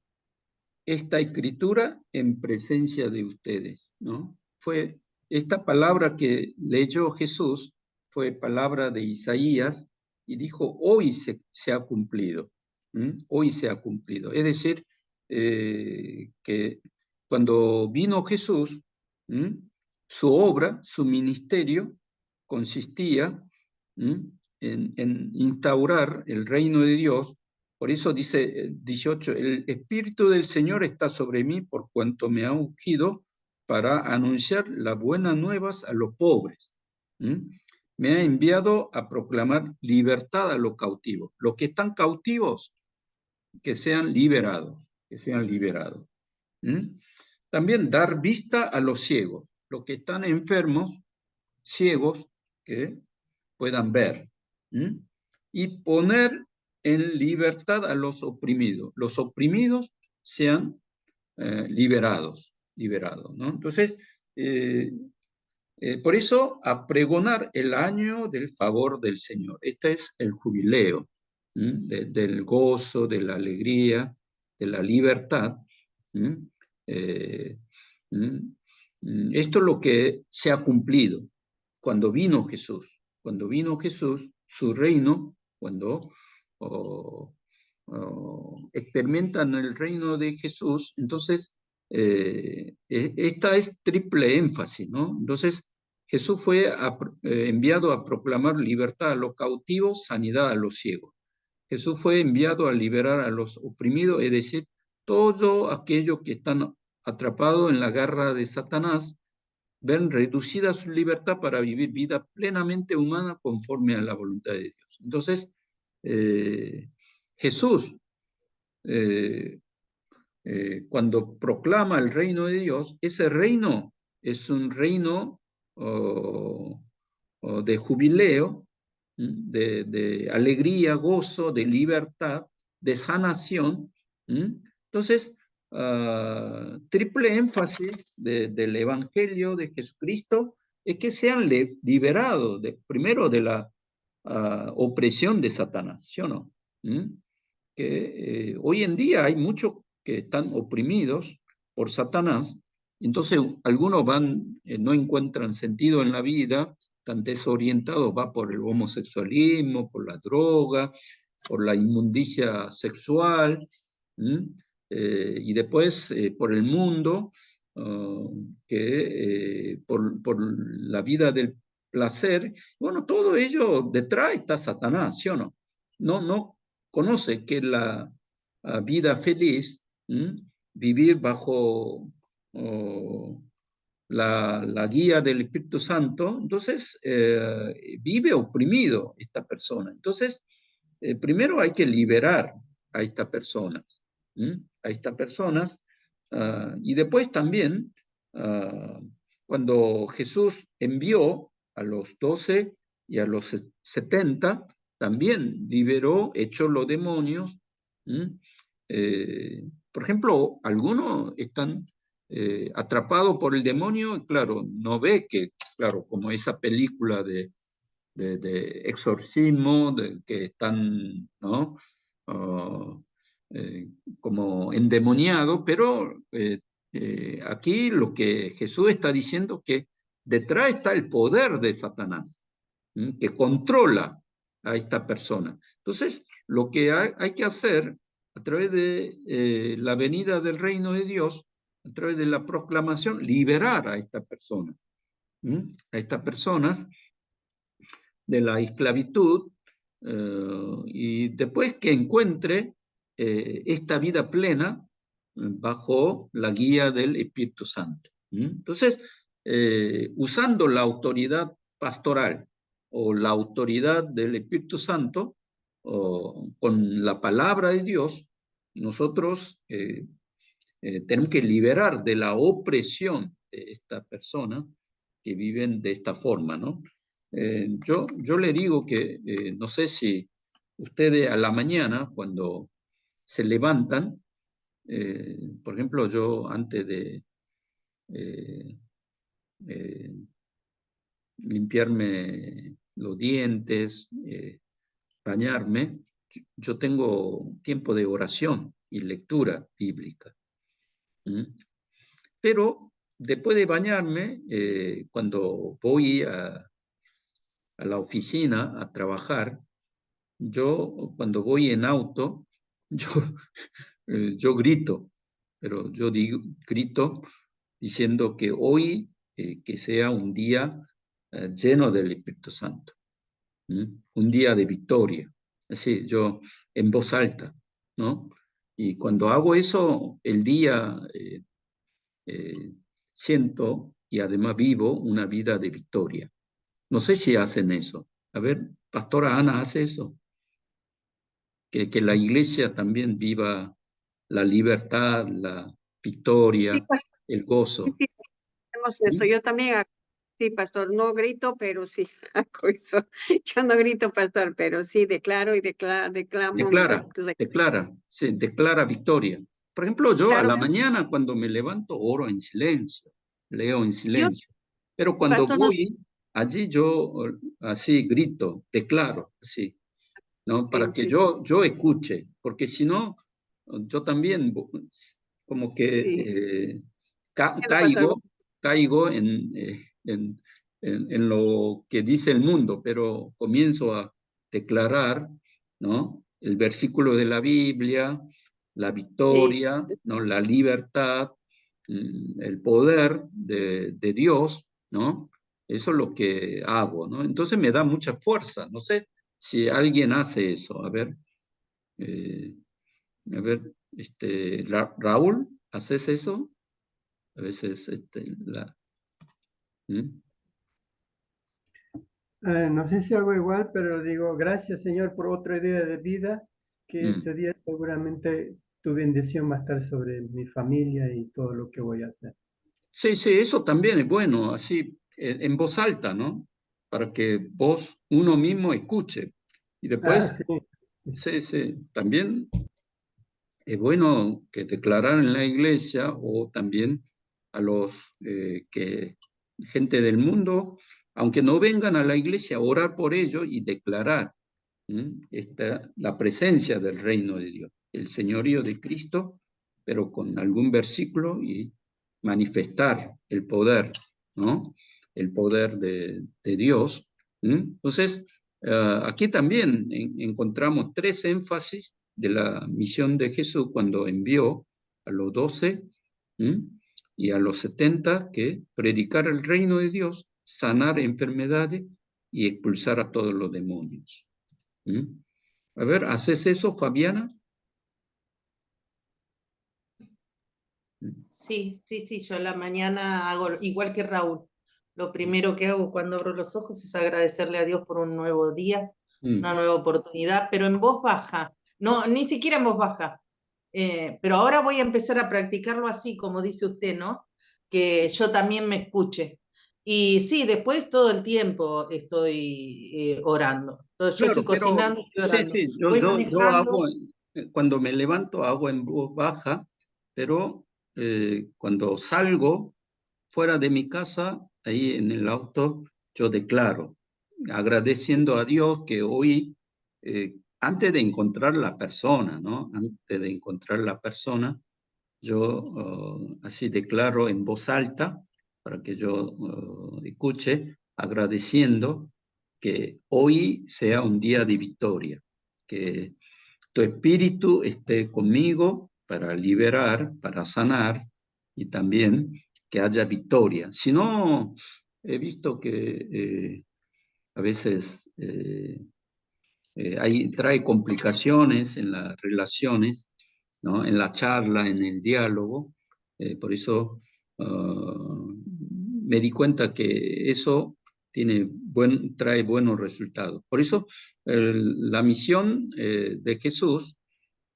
[SPEAKER 1] esta escritura en presencia de ustedes, ¿no? Fue esta palabra que leyó Jesús, fue palabra de Isaías, y dijo, hoy se ha cumplido, hoy se ha cumplido. Es decir, que cuando vino Jesús, su obra, su ministerio, consistía en instaurar el reino de Dios. Por eso dice 18, el Espíritu del Señor está sobre mí por cuanto me ha ungido para anunciar las buenas nuevas a los pobres. Me ha enviado a proclamar libertad a los cautivos. Los que están cautivos, que sean liberados, que sean liberados. También dar vista a los ciegos, los que están enfermos, ciegos, que puedan ver. Y poner en libertad a los oprimidos sean liberados, ¿no? Entonces, por eso, a pregonar el año del favor del Señor. Este es el jubileo, del gozo, de la alegría, de la libertad. Esto es lo que se ha cumplido cuando vino Jesús. Cuando vino Jesús, su reino, cuando experimentan el reino de Jesús, entonces esta es triple énfasis, ¿no? Entonces Jesús fue enviado a proclamar libertad a los cautivos, sanidad a los ciegos. Jesús fue enviado a liberar a los oprimidos, es decir, todos aquellos que están atrapados en la garra de Satanás, ven reducida su libertad para vivir vida plenamente humana conforme a la voluntad de Dios. Entonces, Jesús, cuando proclama el reino de Dios, ese reino es un reino de jubileo, de alegría, gozo, de libertad, de sanación. Entonces, triple énfasis del Evangelio de Jesucristo es que sean liberados primero de la opresión de Satanás, ¿sí o no? Que hoy en día hay muchos que están oprimidos por Satanás, entonces algunos no encuentran sentido en la vida, están desorientados, va por el homosexualismo, por la droga, por la inmundicia sexual, y después por el mundo, por la vida del placer. Bueno, todo ello detrás está Satanás, ¿sí o no? No conoce que la vida feliz, vivir bajo la guía del Espíritu Santo, entonces vive oprimido esta persona. Entonces, primero hay que liberar a estas personas, y después también, cuando Jesús envió a los 12 y a los 70, también liberó, echó los demonios. Por ejemplo, algunos están atrapados por el demonio, claro, no ve que, claro, como esa película de exorcismo, que están, ¿no? Como endemoniados, pero aquí lo que Jesús está diciendo que detrás está el poder de Satanás, que controla a esta persona. Entonces, lo que hay que hacer a través de la venida del reino de Dios, a través de la proclamación, liberar a estas personas, de la esclavitud, y después que encuentre esta vida plena bajo la guía del Espíritu Santo. Entonces, usando la autoridad pastoral o la autoridad del Espíritu Santo, con la palabra de Dios, nosotros tenemos que liberar de la opresión de esta persona que viven de esta forma, ¿no? Yo le digo que no sé si ustedes a la mañana, cuando se levantan, por ejemplo, yo antes de limpiarme los dientes, bañarme, yo tengo tiempo de oración y lectura bíblica. Pero después de bañarme, cuando voy a la oficina a trabajar, yo cuando voy en auto, yo grito, pero yo grito diciendo que hoy que sea un día lleno del Espíritu Santo, un día de victoria, así yo en voz alta, ¿no? Y cuando hago eso, el día siento y además vivo una vida de victoria. No sé si hacen eso. A ver, Pastora Ana, ¿hace eso? Que la iglesia también viva la libertad, la victoria,
[SPEAKER 6] Sí, pastor,
[SPEAKER 1] el gozo.
[SPEAKER 6] sí, hacemos eso. Yo también, sí, pastor, no grito, pero sí hago eso. Yo no grito, pastor, pero sí declaro y declamo.
[SPEAKER 1] Declara victoria. Por ejemplo, yo a
[SPEAKER 6] Claro,
[SPEAKER 1] la mañana cuando me levanto oro en silencio, leo en
[SPEAKER 6] yo,
[SPEAKER 1] silencio. Pero cuando
[SPEAKER 6] pastor, no,
[SPEAKER 1] voy allí yo así grito, declaro, así, ¿no? Para
[SPEAKER 6] sí,
[SPEAKER 1] que
[SPEAKER 6] sí,
[SPEAKER 1] yo escuche, porque si no, yo también como
[SPEAKER 6] sí,
[SPEAKER 1] que
[SPEAKER 6] pastor,
[SPEAKER 1] caigo en lo que dice el mundo, pero comienzo a declarar, ¿no? El versículo de la Biblia, la
[SPEAKER 6] sí,
[SPEAKER 1] victoria, ¿no? La libertad, el poder de Dios, ¿no? Eso es lo que hago, ¿no? Entonces me da mucha fuerza. No sé si alguien hace eso. Eh, Raúl, ¿haces eso? A veces, ¿Mm?
[SPEAKER 7] No sé si hago igual, pero digo, gracias Señor por otro día de vida, que este día seguramente tu bendición va a estar sobre mi familia y todo lo que voy a hacer.
[SPEAKER 1] Sí, eso también es bueno, así, en voz alta, ¿no? para que uno mismo escuche. Y después,
[SPEAKER 7] sí.
[SPEAKER 1] también es bueno que declarar en la iglesia o también a los gente del mundo, aunque no vengan a la iglesia, orar por ellos y declarar la presencia del reino de Dios, el señorío de Cristo, pero con algún versículo y manifestar el poder, ¿no? El poder de Dios. Entonces, aquí también encontramos 3 énfasis de la misión de Jesús cuando envió a los 12 y a los 70 que predicar el reino de Dios, sanar enfermedades y expulsar a todos los demonios. A ver, ¿haces eso, Fabiana?
[SPEAKER 3] Sí, yo a la mañana hago igual que Raúl. Lo primero que hago cuando abro los ojos es agradecerle a Dios por un nuevo día, una nueva oportunidad, pero en voz baja. No, ni siquiera en voz baja. Pero ahora voy a empezar a practicarlo así, como dice usted, ¿no? Que yo también me escuche. Y sí, después todo el tiempo estoy orando. Entonces, yo
[SPEAKER 1] Claro,
[SPEAKER 3] estoy
[SPEAKER 1] pero
[SPEAKER 3] cocinando, estoy orando.
[SPEAKER 1] sí,
[SPEAKER 3] Voy
[SPEAKER 1] yo
[SPEAKER 3] manejando.
[SPEAKER 1] hago, cuando me levanto hago en voz baja, pero cuando salgo fuera de mi casa, ahí en el auto, yo declaro, agradeciendo a Dios que hoy, antes de encontrar la persona, ¿no? Antes de encontrar la persona, yo así declaro en voz alta para que yo escuche, agradeciendo que hoy sea un día de victoria, que tu espíritu esté conmigo para liberar, para sanar y también que haya victoria. Si no, he visto que a veces trae complicaciones en las relaciones, ¿no? En la charla, en el diálogo. Por eso me di cuenta que eso trae buenos resultados. Por eso la misión de Jesús,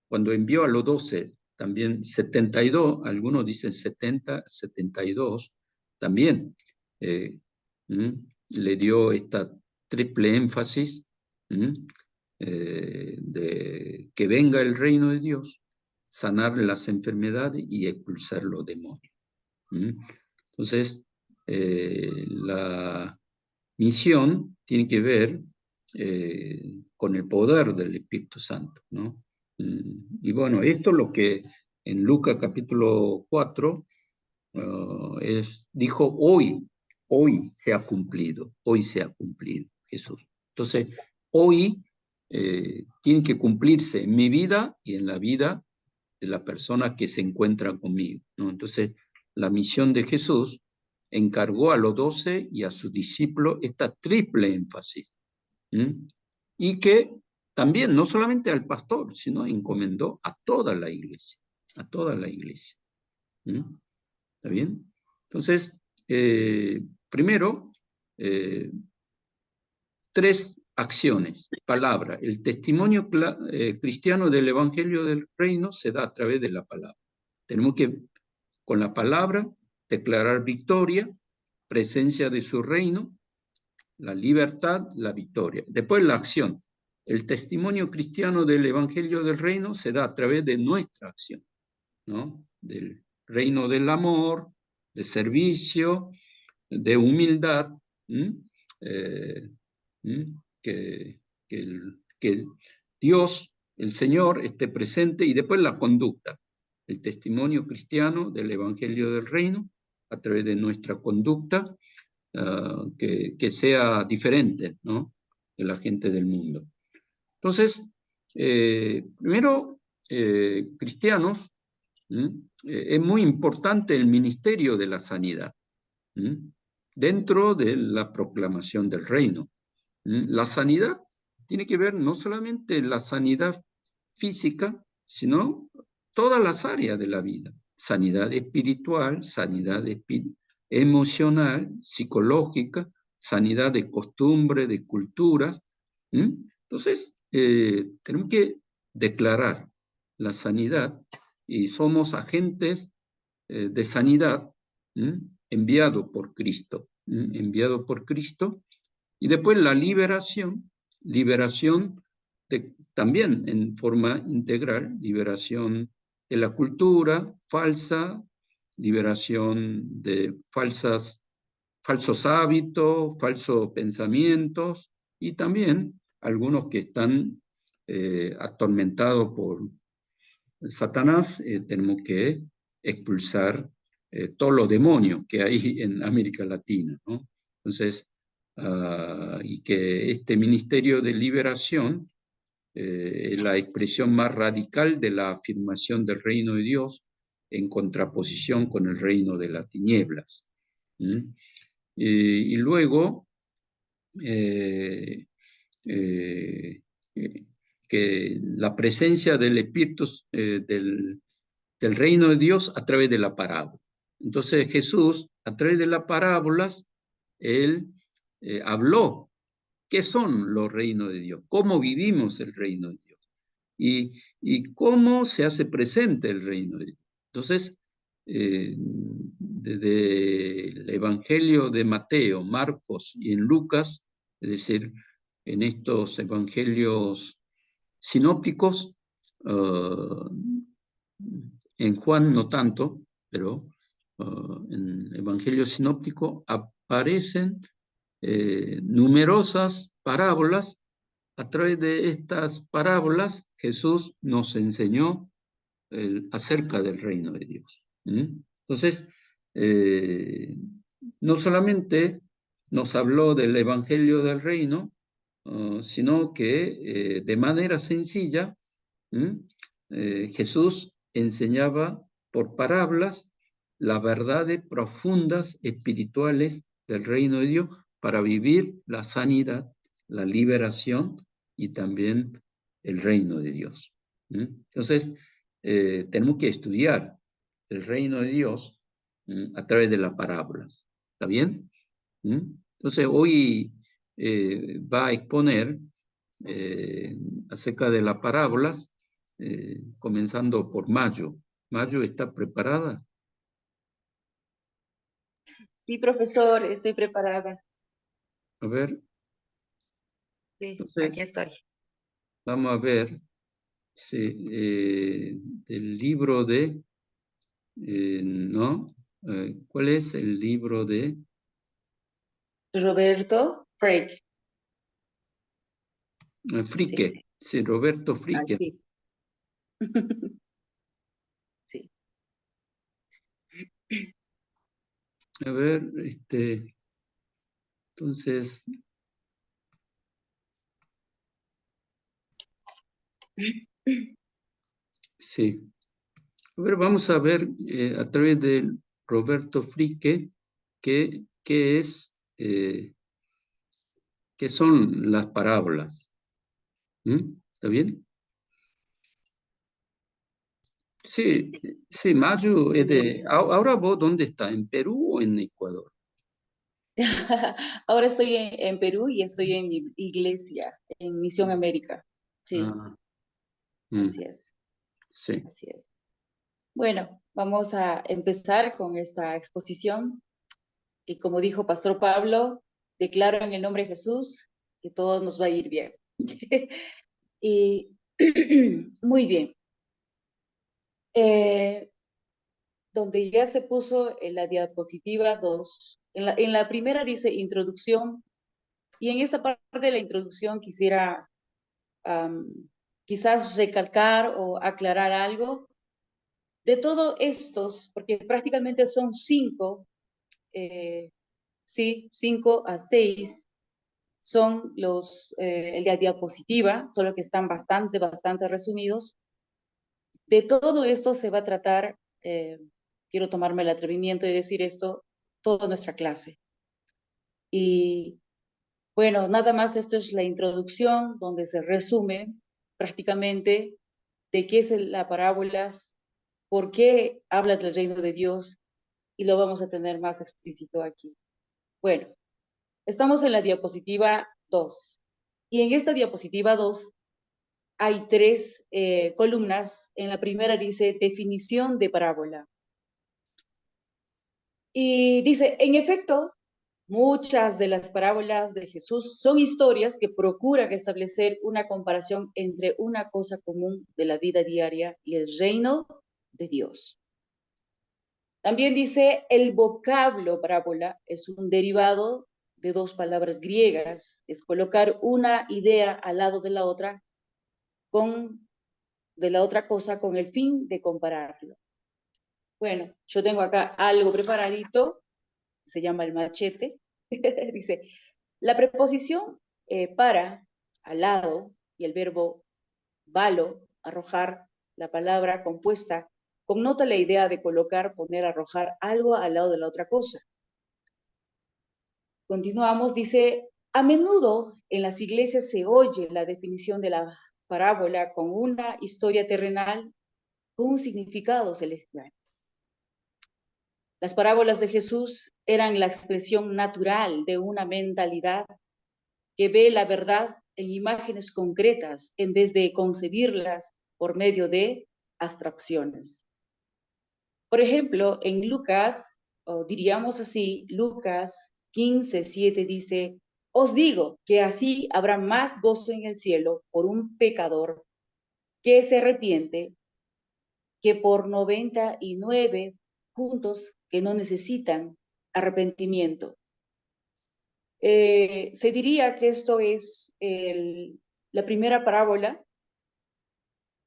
[SPEAKER 1] cuando envió a los 12, también 72, algunos dicen 70, 72, también le dio esta triple énfasis de que venga el reino de Dios, sanar las enfermedades y expulsar los demonios. Entonces, la misión tiene que ver con el poder del Espíritu Santo, ¿no? Y bueno, esto es lo que en Lucas capítulo 4 dijo hoy se ha cumplido Jesús. Entonces, hoy tiene que cumplirse en mi vida y en la vida de la persona que se encuentra conmigo, ¿no? Entonces, la misión de Jesús encargó a los 12 y a sus discípulos esta triple énfasis. Y que también, no solamente al pastor, sino encomendó a toda la iglesia, a toda la iglesia. ¿Está bien? Entonces, primero, 3 acciones, palabra. El testimonio cristiano del Evangelio del Reino se da a través de la palabra. Tenemos que, con la palabra, declarar victoria, presencia de su reino, la libertad, la victoria. Después la acción. El testimonio cristiano del Evangelio del Reino se da a través de nuestra acción, ¿no? Del reino del amor, de servicio, de humildad, que Dios, el Señor, esté presente, y después la conducta, el testimonio cristiano del Evangelio del Reino, a través de nuestra conducta, que sea diferente, ¿no? De la gente del mundo. Entonces, primero, cristianos, es muy importante el ministerio de la sanidad dentro de la proclamación del reino. La sanidad tiene que ver no solamente la sanidad física, sino todas las áreas de la vida. Sanidad espiritual, sanidad emocional, psicológica, sanidad de costumbre, de culturas. Entonces, tenemos que declarar la sanidad y somos agentes de sanidad enviado por Cristo, enviado por Cristo Y después la liberación también en forma integral, liberación de la cultura falsa, liberación de falsos hábitos, falsos pensamientos, y también algunos que están atormentados por Satanás, tenemos que expulsar todos los demonios que hay en América Latina, ¿no? Entonces, y que este ministerio de liberación es la expresión más radical de la afirmación del reino de Dios en contraposición con el reino de las tinieblas. Y luego, que la presencia del Espíritu del reino de Dios a través de la parábola. Entonces Jesús, a través de las parábolas, él habló qué son los reinos de Dios, cómo vivimos el reino de Dios y cómo se hace presente el reino de Dios. Entonces, desde el Evangelio de Mateo, Marcos y en Lucas, es decir, en estos evangelios sinópticos, en Juan no tanto, pero en el Evangelio sinóptico aparecen numerosas parábolas. A través de estas parábolas, Jesús nos enseñó acerca del reino de Dios. Entonces, no solamente nos habló del Evangelio del reino, sino que de manera sencilla, Jesús enseñaba por parábolas las verdades profundas espirituales del reino de Dios para vivir la sanidad, la liberación y también el reino de Dios. Entonces, tenemos que estudiar el reino de Dios a través de las parábolas. ¿Está bien? Entonces, hoy va a exponer acerca de las parábolas, comenzando por Mayo. Mayo, ¿está preparada?
[SPEAKER 8] Sí, profesor, estoy preparada.
[SPEAKER 1] A ver.
[SPEAKER 8] Sí,
[SPEAKER 1] Entonces,
[SPEAKER 8] aquí estoy.
[SPEAKER 1] vamos a ver del libro de, ¿no? ¿Cuál es el libro de?
[SPEAKER 8] Roberto Frege.
[SPEAKER 1] Fricke, sí, Roberto Fricke.
[SPEAKER 8] Sí. Sí.
[SPEAKER 1] A ver, entonces, sí. A ver, vamos a ver a través de Roberto Fricke qué son las parábolas. ¿Está bien? Sí, sí, Mayo es de... Ahora vos, ¿dónde está? ¿En Perú o en Ecuador?
[SPEAKER 8] Ahora estoy en Perú y estoy en mi iglesia, en Misión América. Sí, así es.
[SPEAKER 1] Sí.
[SPEAKER 8] Así es. Bueno, vamos a empezar con esta exposición. Y como dijo Pastor Pablo, declaro en el nombre de Jesús que todo nos va a ir bien. Y muy bien. Donde ya se puso en la diapositiva 2, en la primera dice introducción, y en esta parte de la introducción quisiera quizás recalcar o aclarar algo de todos estos, porque prácticamente son 5, sí, 5 a 6 son la diapositiva, solo que están bastante resumidos. De todo esto se va a tratar, quiero tomarme el atrevimiento de decir esto, toda nuestra clase. Y bueno, nada más esto es la introducción, donde se resume prácticamente de qué es la parábolas, por qué habla del reino de Dios, y lo vamos a tener más explícito aquí. Bueno, estamos en la diapositiva 2. Y en esta diapositiva 2 hay 3 columnas. En la primera dice definición de parábola. Y dice, en efecto, Muchas de las parábolas de Jesús son historias que procuran establecer una comparación entre una cosa común de la vida diaria y el reino de Dios. También dice, el vocablo parábola es un derivado de dos palabras griegas, es colocar una idea al lado de la otra cosa con el fin de compararlo. Bueno, yo tengo acá algo preparadito, se llama el machete. Dice, la preposición para, al lado, y el verbo valo, arrojar, la palabra compuesta, connota la idea de colocar, poner, arrojar algo al lado de la otra cosa. Continuamos, dice, a menudo en las iglesias se oye la definición de la parábola con una historia terrenal con un significado celestial. Las parábolas de Jesús eran la expresión natural de una mentalidad que ve la verdad en imágenes concretas en vez de concebirlas por medio de abstracciones. Por ejemplo, en Lucas, o diríamos así, Lucas 15:7 dice, os digo que así habrá más gozo en el cielo por un pecador que se arrepiente que por 99 juntos que no necesitan arrepentimiento. Se diría que esto es la primera parábola,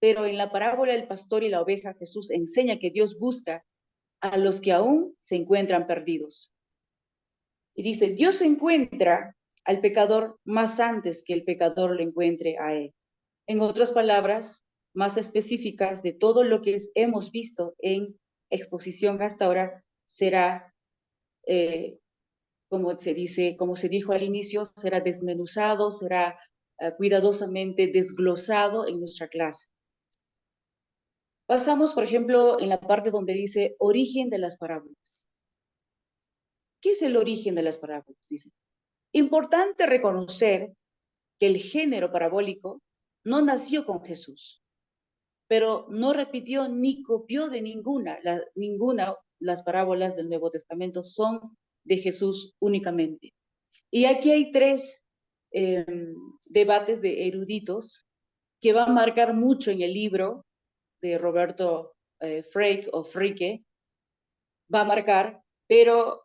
[SPEAKER 8] pero en la parábola del pastor y la oveja Jesús enseña que Dios busca a los que aún se encuentran perdidos. Y dice, Dios encuentra al pecador más antes que el pecador lo encuentre a él. En otras palabras, más específicas de todo lo que hemos visto en exposición hasta ahora, será, como se dijo al inicio, será desmenuzado, será cuidadosamente desglosado en nuestra clase. Pasamos, por ejemplo, en la parte donde dice origen de las parábolas. ¿Qué es el origen de las parábolas? Dice, importante reconocer que el género parabólico no nació con Jesús, pero no repitió ni copió de ninguna. Las parábolas del Nuevo Testamento son de Jesús únicamente. Y aquí hay tres debates de eruditos que van a marcar mucho en el libro de Roberto Fricke, va a marcar, pero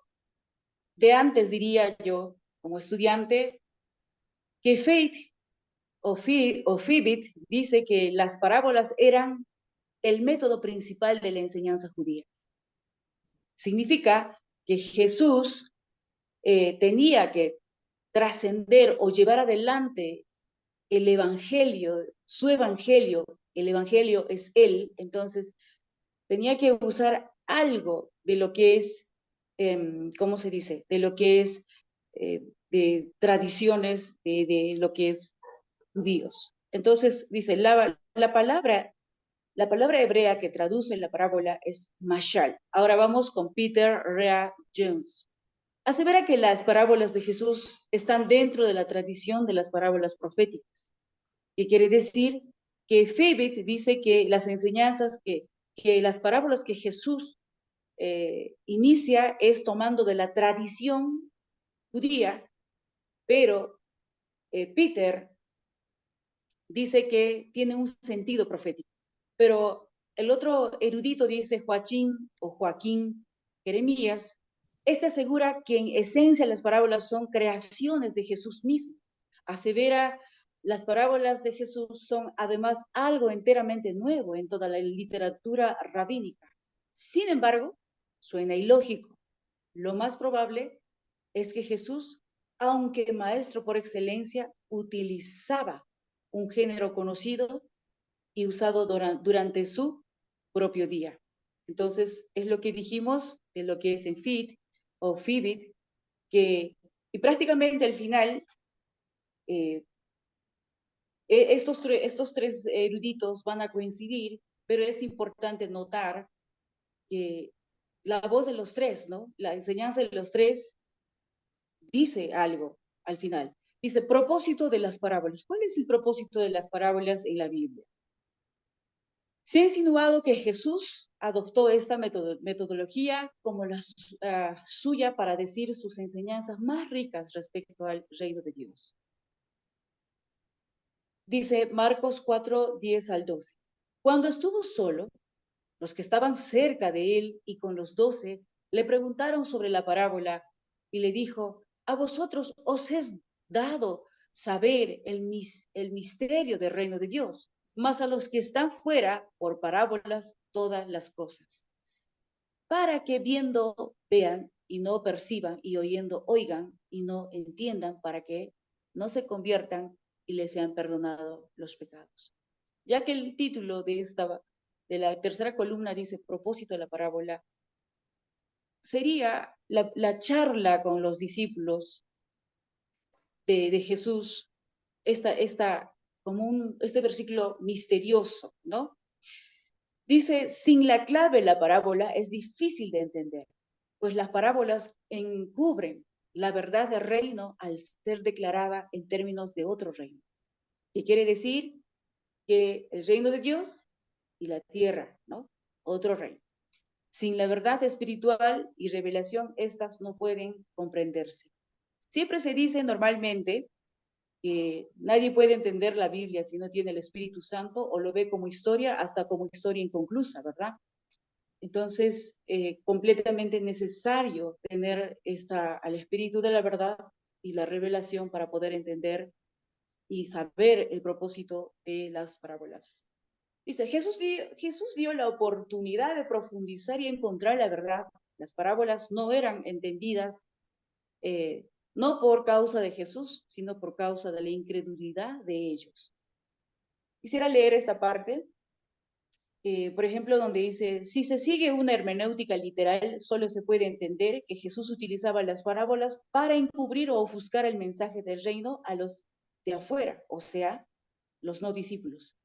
[SPEAKER 8] de antes diría yo, como estudiante, que Faith o Fibit dice que las parábolas eran el método principal de la enseñanza judía. Significa que Jesús tenía que trascender o llevar adelante el evangelio, su evangelio, el evangelio es él, entonces tenía que usar algo de lo que es, ¿cómo se dice? De lo que es de tradiciones, de lo que es judíos. Entonces dice, la palabra hebrea que traduce la parábola es mashal. Ahora vamos con Peter Rea Jones. Asevera que las parábolas de Jesús están dentro de la tradición de las parábolas proféticas, que quiere decir que Fibit dice que las enseñanzas, que las parábolas que Jesús inicia es tomando de la tradición judía, pero Peter dice que tiene un sentido profético. Pero el otro erudito dice Joaquín Jeremías, este asegura que en esencia las parábolas son creaciones de Jesús mismo. Asevera, las parábolas de Jesús son además algo enteramente nuevo en toda la literatura rabínica. Sin embargo, suena ilógico. Lo más probable es que Jesús, aunque maestro por excelencia, utilizaba un género conocido y usado durante su propio día. Entonces, es lo que dijimos de lo que es en Fit o Fibit, y prácticamente al final, estos tres eruditos van a coincidir, pero es importante notar que la voz de los tres, ¿no? La enseñanza de los tres dice algo al final. Dice, propósito de las parábolas. ¿Cuál es el propósito de las parábolas en la Biblia? Se ha insinuado que Jesús adoptó esta metodología como la suya para decir sus enseñanzas más ricas respecto al reino de Dios. Dice Marcos 4, 10 al 12. Cuando estuvo solo, los que estaban cerca de él y con los 12 le preguntaron sobre la parábola y le dijo, a vosotros os es dado saber el misterio del reino de Dios, mas a los que están fuera, por parábolas, todas las cosas, para que viendo vean y no perciban, y oyendo oigan y no entiendan, para que no se conviertan y les sean perdonados los pecados. Ya que el título de la tercera columna dice propósito de la parábola, sería la charla con los discípulos de Jesús, este versículo misterioso, ¿no? Dice, sin la clave la parábola es difícil de entender, pues las parábolas encubren la verdad del reino al ser declarada en términos de otro reino. ¿Qué quiere decir? Que el reino de Dios y la tierra, ¿no? Otro reino. Sin la verdad espiritual y revelación, estas no pueden comprenderse. Siempre se dice normalmente que nadie puede entender la Biblia si no tiene el Espíritu Santo o lo ve como historia, hasta como historia inconclusa, ¿verdad? Entonces, completamente necesario tener al Espíritu de la verdad y la revelación para poder entender y saber el propósito de las parábolas. Dice, Jesús dio la oportunidad de profundizar y encontrar la verdad. Las parábolas no eran entendidas no por causa de Jesús, sino por causa de la incredulidad de ellos. Quisiera leer esta parte, por ejemplo, donde dice, si se sigue una hermenéutica literal, solo se puede entender que Jesús utilizaba las parábolas para encubrir o ofuscar el mensaje del reino a los de afuera, o sea, los no discípulos.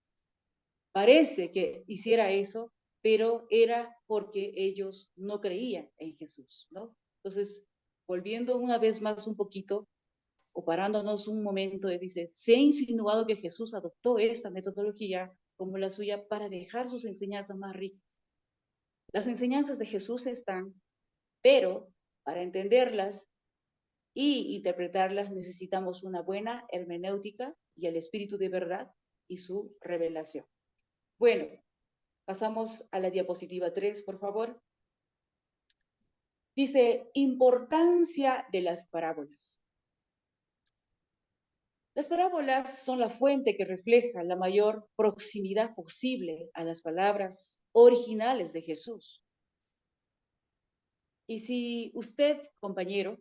[SPEAKER 8] Parece que hiciera eso, pero era porque ellos no creían en Jesús, ¿no? Entonces, volviendo una vez más un poquito, o parándonos un momento, dice, se ha insinuado que Jesús adoptó esta metodología como la suya para dejar sus enseñanzas más ricas. Las enseñanzas de Jesús están, pero para entenderlas y interpretarlas necesitamos una buena hermenéutica y el espíritu de verdad y su revelación. Bueno, pasamos a la diapositiva 3, por favor. Dice, importancia de las parábolas. Las parábolas son la fuente que refleja la mayor proximidad posible a las palabras originales de Jesús. Y si usted, compañero,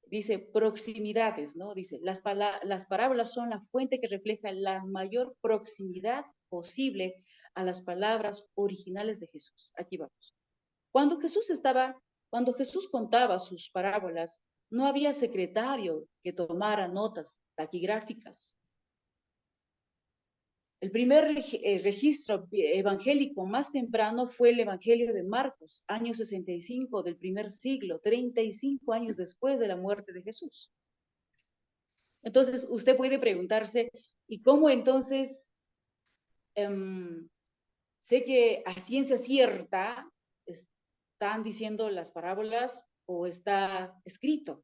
[SPEAKER 8] dice proximidades, ¿no? Dice, las parábolas son la fuente que refleja la mayor proximidad posible a las palabras originales de Jesús. Aquí vamos. Cuando Jesús contaba sus parábolas, no había secretario que tomara notas taquigráficas. El primer registro evangélico más temprano fue el Evangelio de Marcos, año 65 del primer siglo, 35 años después de la muerte de Jesús. Entonces, usted puede preguntarse, ¿y cómo entonces sé que a ciencia cierta están diciendo las parábolas o está escrito?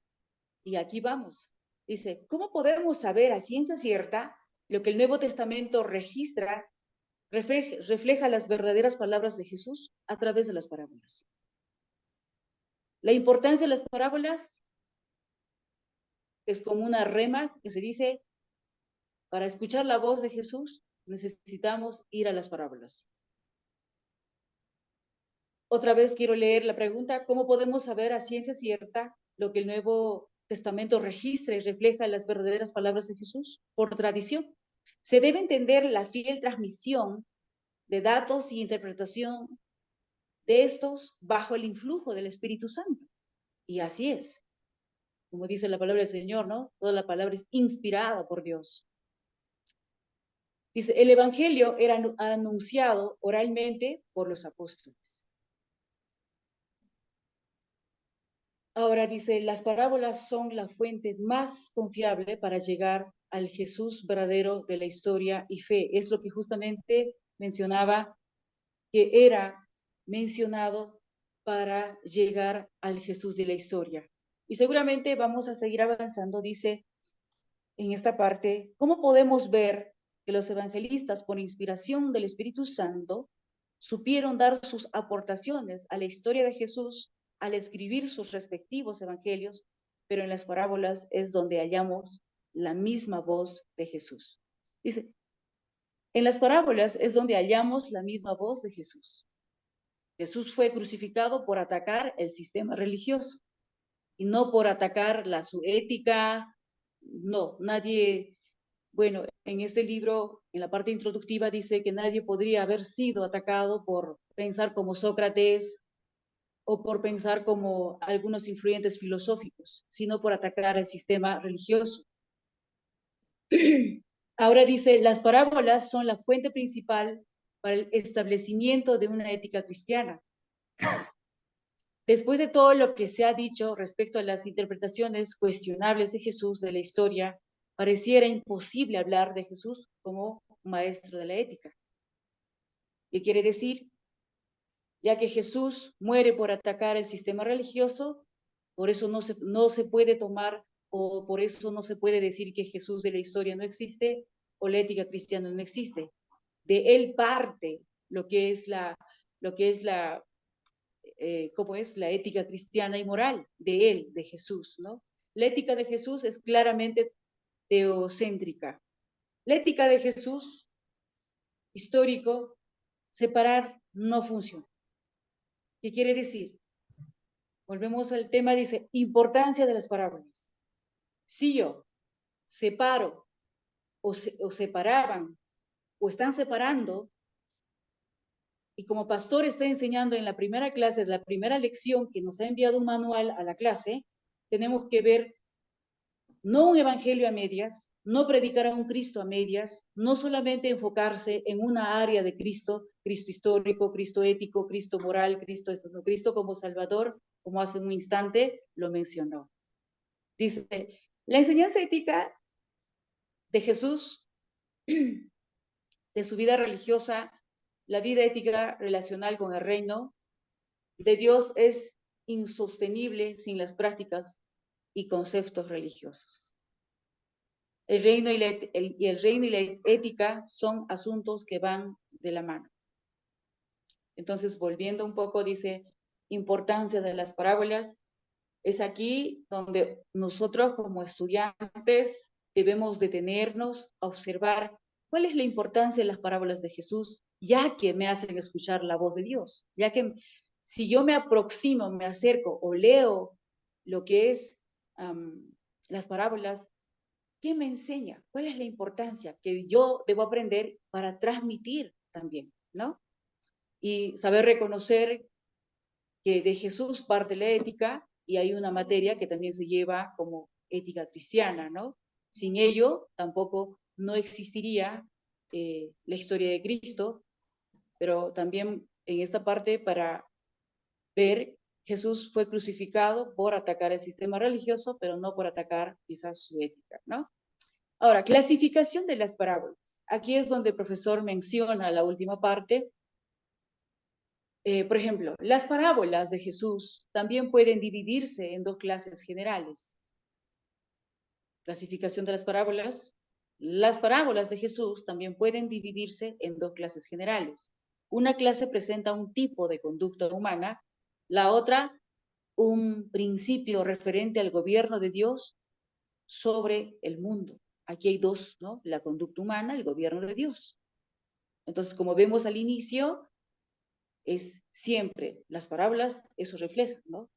[SPEAKER 8] Y aquí vamos. Dice, ¿cómo podemos saber a ciencia cierta lo que el Nuevo Testamento registra, refleja las verdaderas palabras de Jesús a través de las parábolas? La importancia de las parábolas es como una rema que se dice, para escuchar la voz de Jesús necesitamos ir a las parábolas. Otra vez quiero leer la pregunta, ¿cómo podemos saber a ciencia cierta lo que el Nuevo Testamento registra y refleja las verdaderas palabras de Jesús? Por tradición. Se debe entender la fiel transmisión de datos y interpretación de estos bajo el influjo del Espíritu Santo. Y así es. Como dice la palabra del Señor, ¿no? Toda la palabra es inspirada por Dios. Dice, el Evangelio era anunciado oralmente por los apóstoles. Ahora dice, las parábolas son la fuente más confiable para llegar al Jesús verdadero de la historia y fe. Es lo que justamente mencionaba que era mencionado para llegar al Jesús de la historia. Y seguramente vamos a seguir avanzando, dice en esta parte, ¿cómo podemos ver que los evangelistas, por inspiración del Espíritu Santo, supieron dar sus aportaciones a la historia de Jesús al escribir sus respectivos evangelios, pero en las parábolas es donde hallamos la misma voz de Jesús? Dice, en las parábolas es donde hallamos la misma voz de Jesús. Jesús fue crucificado por atacar el sistema religioso y no por atacar su ética. No, nadie, bueno, en este libro, en la parte introductiva, dice que nadie podría haber sido atacado por pensar como Sócrates o por pensar como algunos influyentes filosóficos, sino por atacar el sistema religioso. Ahora dice, las parábolas son la fuente principal para el establecimiento de una ética cristiana. Después de todo lo que se ha dicho respecto a las interpretaciones cuestionables de Jesús de la historia, pareciera imposible hablar de Jesús como maestro de la ética. ¿Qué quiere decir? Ya que Jesús muere por atacar el sistema religioso, por eso no se puede tomar, o por eso no se puede decir que Jesús de la historia no existe, o la ética cristiana no existe. De él parte lo que es cómo es la ética cristiana y moral de él, de Jesús, ¿no? La ética de Jesús es claramente teocéntrica. La ética de Jesús histórico, separar no funciona. ¿Qué quiere decir? Volvemos al tema, dice, importancia de las parábolas. Si yo separo o separaban o están separando, y como pastor está enseñando en la primera clase, la primera lección que nos ha enviado un manual a la clase, tenemos que ver no un evangelio a medias, no predicar a un Cristo a medias, no solamente enfocarse en una área de Cristo, Cristo histórico, Cristo ético, Cristo moral, Cristo como Salvador, como hace un instante lo mencionó. Dice, la enseñanza ética de Jesús, de su vida religiosa, la vida ética relacional con el reino de Dios es insostenible sin las prácticas y conceptos religiosos. El reino y la ética son asuntos que van de la mano. Entonces, volviendo un poco, dice, importancia de las parábolas, es aquí donde nosotros como estudiantes debemos detenernos a observar cuál es la importancia de las parábolas de Jesús, ya que me hacen escuchar la voz de Dios, ya que si yo me aproximo, me acerco o leo lo que es las parábolas, ¿qué me enseña? ¿Cuál es la importancia que yo debo aprender para transmitir también, ¿no? Y saber reconocer que de Jesús parte la ética y hay una materia que también se lleva como ética cristiana, ¿no? Sin ello tampoco no existiría la historia de Cristo, pero también en esta parte para ver Jesús fue crucificado por atacar el sistema religioso, pero no por atacar quizás su ética, ¿no? Ahora, clasificación de las parábolas. Aquí es donde el profesor menciona la última parte. Por ejemplo, las parábolas de Jesús también pueden dividirse en dos clases generales. Clasificación de las parábolas. Las parábolas de Jesús también pueden dividirse en dos clases generales. Una clase presenta un tipo de conducta humana, la otra un principio referente al gobierno de Dios sobre el mundo. Aquí hay dos, ¿no? La conducta humana, el gobierno de Dios. Entonces, como vemos al inicio, es siempre las parábolas, eso refleja, ¿no?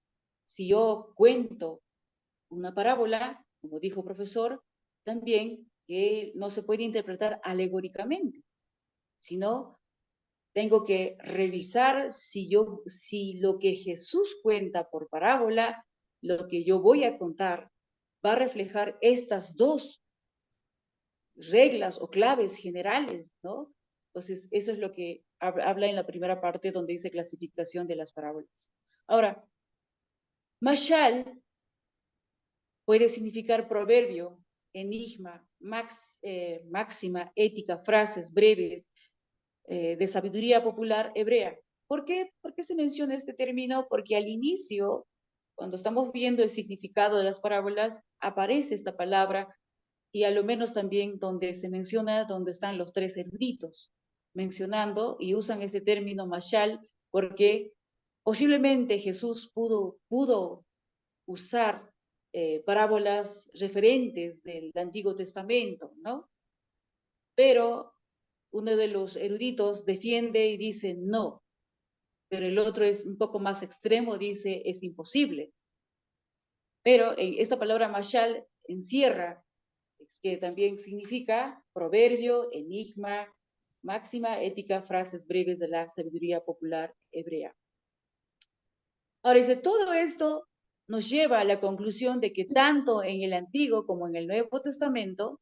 [SPEAKER 8] Si yo cuento una parábola, como dijo el profesor, también que no se puede interpretar alegóricamente, sino tengo que revisar si lo que Jesús cuenta por parábola, lo que yo voy a contar, va a reflejar estas dos reglas o claves generales, ¿no? Entonces, eso es lo que habla en la primera parte donde dice clasificación de las parábolas. Ahora, mashal puede significar proverbio, enigma, máxima, ética, frases breves, de sabiduría popular hebrea. ¿Por qué? ¿Por qué se menciona este término? Porque al inicio, cuando estamos viendo el significado de las parábolas, aparece esta palabra, y a lo menos también donde se menciona, donde están los tres eruditos, mencionando y usan ese término mashal, porque posiblemente Jesús pudo usar parábolas referentes del Antiguo Testamento, ¿no? Pero uno de los eruditos defiende y dice no, pero el otro es un poco más extremo, dice es imposible. Pero esta palabra mashal encierra, que también significa proverbio, enigma, máxima, ética, frases breves de la sabiduría popular hebrea. Ahora dice, todo esto nos lleva a la conclusión de que tanto en el Antiguo como en el Nuevo Testamento,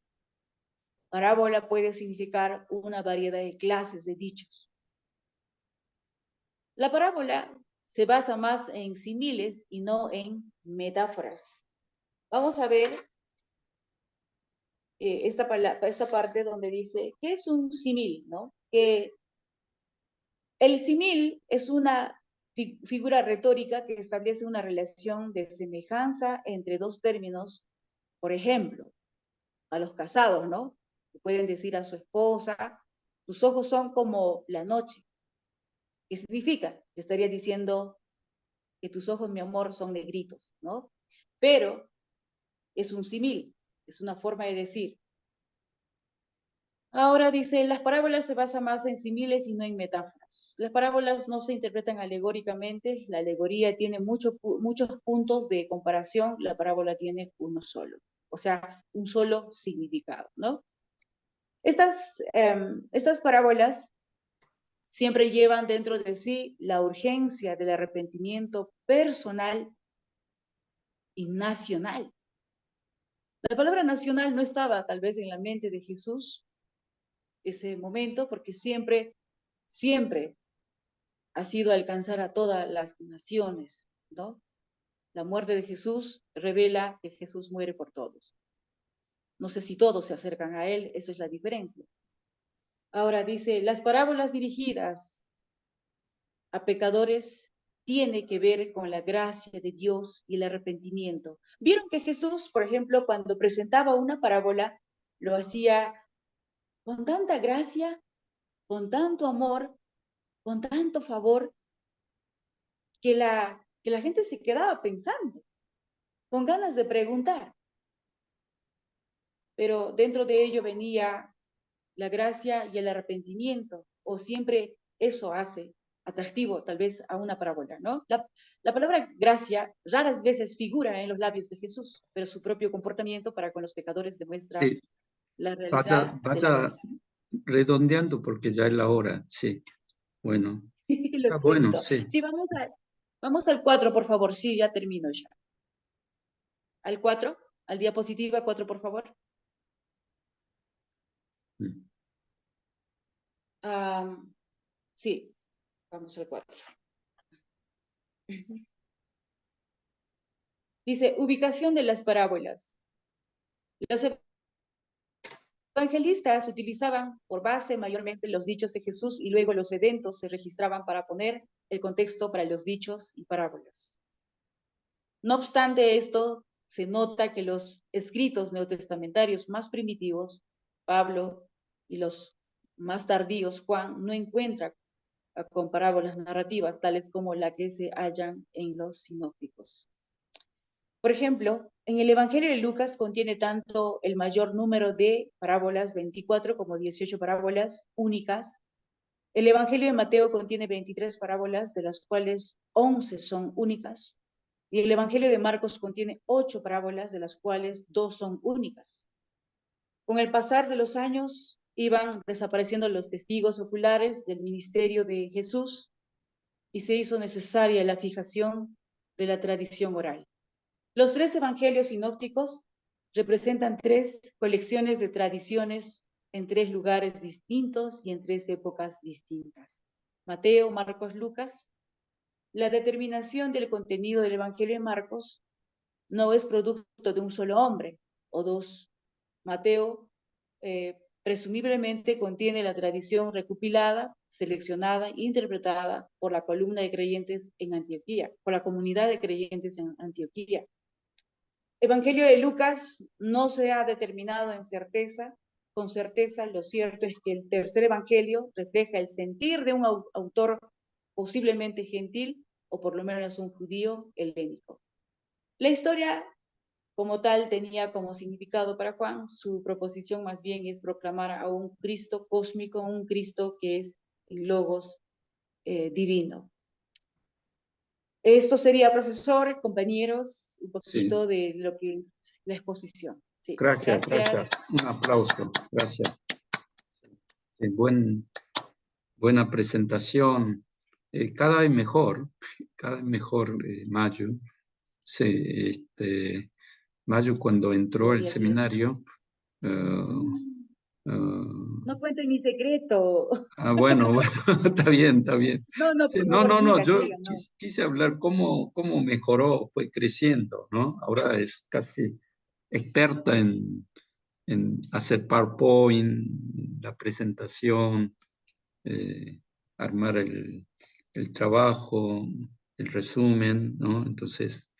[SPEAKER 8] parábola puede significar una variedad de clases de dichos. La parábola se basa más en símiles y no en metáforas. Vamos a ver esta parte donde dice, ¿qué es un símil? ¿No? Que el símil es una figura retórica que establece una relación de semejanza entre dos términos. Por ejemplo, a los casados, ¿no? Pueden decir a su esposa, tus ojos son como la noche. ¿Qué significa? Estaría diciendo que tus ojos, mi amor, son negritos, ¿no? Pero es un símil, es una forma de decir. Ahora dice, las parábolas se basan más en símiles y no en metáforas. Las parábolas no se interpretan alegóricamente, la alegoría tiene muchos puntos de comparación, la parábola tiene uno solo, o sea, un solo significado, ¿no? Estas parábolas siempre llevan dentro de sí la urgencia del arrepentimiento personal y nacional. La palabra nacional no estaba tal vez en la mente de Jesús ese momento, porque siempre ha sido alcanzar a todas las naciones, ¿no? La muerte de Jesús revela que Jesús muere por todos. No sé si todos se acercan a él, esa es la diferencia. Ahora dice, las parábolas dirigidas a pecadores tiene que ver con la gracia de Dios y el arrepentimiento. Vieron que Jesús, por ejemplo, cuando presentaba una parábola, lo hacía con tanta gracia, con tanto amor, con tanto favor, que la gente se quedaba pensando, con ganas de preguntar. Pero dentro de ello venía la gracia y el arrepentimiento, o siempre eso hace atractivo tal vez a una parábola, ¿no? La palabra gracia raras veces figura en los labios de Jesús, pero su propio comportamiento para con los pecadores demuestra
[SPEAKER 1] Sí.
[SPEAKER 8] la realidad.
[SPEAKER 1] Vaya redondeando porque ya es la hora, sí. Bueno.
[SPEAKER 8] Lo
[SPEAKER 1] Bueno,
[SPEAKER 8] siento.
[SPEAKER 1] sí.
[SPEAKER 8] Sí, vamos al 4, por favor. Sí, ya termino ya. Al 4, al diapositiva 4, por favor. Sí, vamos al 4. Dice, ubicación de las parábolas. Los evangelistas utilizaban por base mayormente los dichos de Jesús y luego los eventos se registraban para poner el contexto para los dichos y parábolas. No obstante esto, se nota que los escritos neotestamentarios más primitivos, Pablo y los más tardíos, Juan, no encuentran con parábolas narrativas tales como la que se hallan en los sinópticos. Por ejemplo, en el Evangelio de Lucas contiene tanto el mayor número de parábolas, 24, como 18 parábolas únicas. El Evangelio de Mateo contiene 23 parábolas, de las cuales 11 son únicas. Y el Evangelio de Marcos contiene 8 parábolas, de las cuales 2 son únicas. Con el pasar de los años, iban desapareciendo los testigos oculares del ministerio de Jesús y se hizo necesaria la fijación de la tradición oral. Los 3 evangelios sinópticos representan 3 colecciones de tradiciones en 3 lugares distintos y en 3 épocas distintas. Mateo, Marcos, Lucas. La determinación del contenido del Evangelio de Marcos no es producto de un solo hombre o dos. Mateo presumiblemente contiene la tradición recopilada, seleccionada, interpretada por la columna de creyentes en Antioquía, por la comunidad de creyentes en Antioquía. Evangelio de Lucas no se ha determinado con certeza. Lo cierto es que el tercer evangelio refleja el sentir de un autor posiblemente gentil, o por lo menos un judío helénico. La historia como tal tenía como significado para Juan, su proposición más bien es proclamar a un Cristo cósmico, un Cristo que es el Logos divino. Esto sería, profesor, compañeros, un poquito de lo que es la exposición. Sí,
[SPEAKER 1] gracias. Un aplauso, gracias. Buena presentación. Cada vez mejor, Mayu. Mayu cuando entró al seminario.
[SPEAKER 8] No cuenten mi secreto.
[SPEAKER 1] Bueno, está bien.
[SPEAKER 8] No,
[SPEAKER 1] Sí,
[SPEAKER 8] por favor,
[SPEAKER 1] no,
[SPEAKER 8] sigan,
[SPEAKER 1] yo
[SPEAKER 8] sigan, no.
[SPEAKER 1] quise hablar cómo mejoró, fue creciendo, ¿no? Ahora es casi experta en hacer PowerPoint, la presentación, armar el trabajo, el resumen, ¿no? Entonces,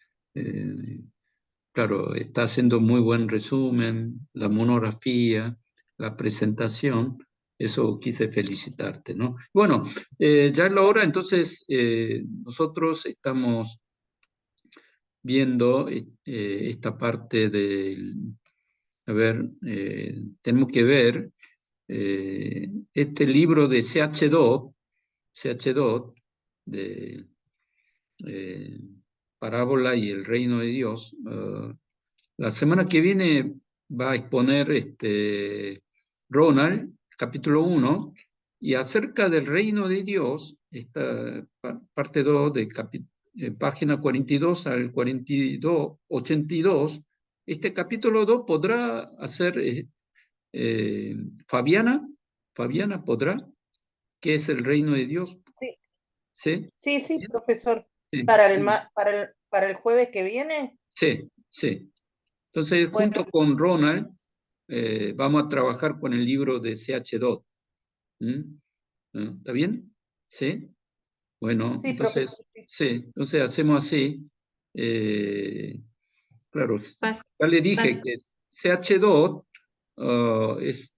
[SPEAKER 1] claro, está haciendo muy buen resumen, la monografía, la presentación, eso quise felicitarte, ¿no? Bueno, ya es la hora, entonces nosotros estamos viendo esta parte del, a ver, tenemos que ver este libro de C.H. Dodd, de Parábola y el Reino de Dios. La semana que viene va a exponer Ronald, capítulo 1, y acerca del reino de Dios, esta parte 2 de página 42 al 42, 82, este capítulo 2 podrá hacer Fabiana. Fabiana, ¿podrá? ¿Qué es el reino de Dios?
[SPEAKER 3] Sí.
[SPEAKER 1] ¿Sí?
[SPEAKER 3] Sí, profesor.
[SPEAKER 1] Sí.
[SPEAKER 3] ¿Para el jueves que viene?
[SPEAKER 1] Sí. Entonces,
[SPEAKER 3] Bueno.
[SPEAKER 1] junto con Ronald, vamos a trabajar con el libro de C.H. Dodd. ¿Está bien? ¿Sí? Bueno,
[SPEAKER 3] Sí,
[SPEAKER 1] entonces,
[SPEAKER 3] profesor.
[SPEAKER 1] entonces hacemos así. Claro, ya le dije que C.H. Dodd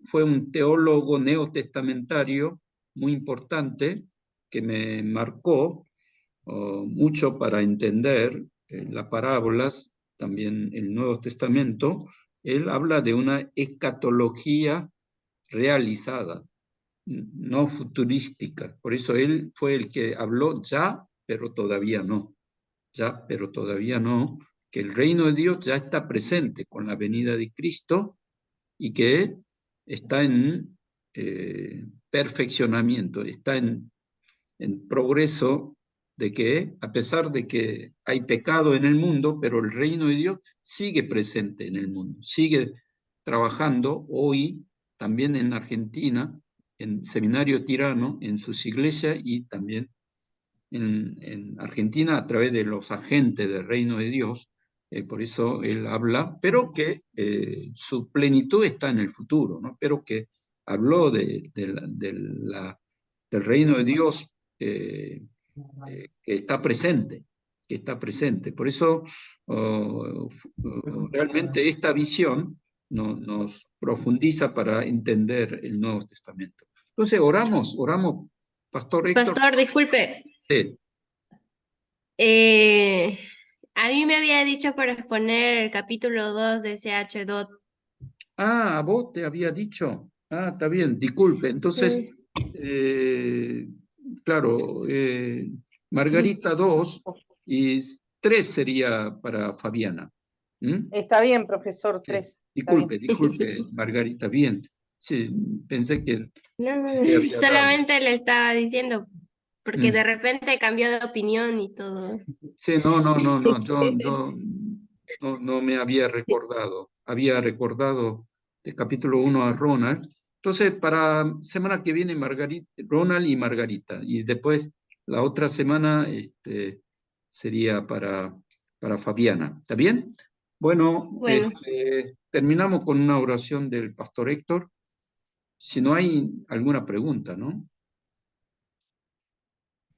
[SPEAKER 1] fue un teólogo neotestamentario muy importante que me marcó mucho para entender las parábolas, también el Nuevo Testamento. Él habla de una escatología realizada, no futurística. Por eso él fue el que habló ya, pero todavía no. Ya, pero todavía no, que el reino de Dios ya está presente con la venida de Cristo y que está en perfeccionamiento, está en progreso, de que a pesar de que hay pecado en el mundo, pero el reino de Dios sigue presente en el mundo, sigue trabajando hoy también en Argentina, en Seminario Tirano, en sus iglesias y también en Argentina a través de los agentes del reino de Dios. Por eso él habla, pero que su plenitud está en el futuro, ¿no? Pero que habló del reino de Dios que está presente, Por eso realmente esta visión nos profundiza para entender el Nuevo Testamento. Entonces oramos, Pastor Héctor.
[SPEAKER 4] Pastor, disculpe.
[SPEAKER 1] Sí.
[SPEAKER 4] A mí me había dicho para exponer el capítulo 2 de C.H. Dodd.
[SPEAKER 1] Ah, a vos te había dicho. Ah, está bien, disculpe. Entonces, claro, Margarita 2 y 3 sería para Fabiana.
[SPEAKER 3] Está bien, profesor, 3.
[SPEAKER 1] Disculpe, Margarita, bien. Sí, pensé que...
[SPEAKER 4] No, solamente le estaba diciendo, porque de repente cambió de opinión y todo.
[SPEAKER 1] Sí, no, yo no me había recordado. Había recordado el capítulo 1 a Ronald. Entonces, para semana que viene, Ronald y Margarita. Y después, la otra semana sería para Fabiana. ¿Está bien? Bueno. Terminamos con una oración del Pastor Héctor. Si no hay alguna pregunta, ¿no?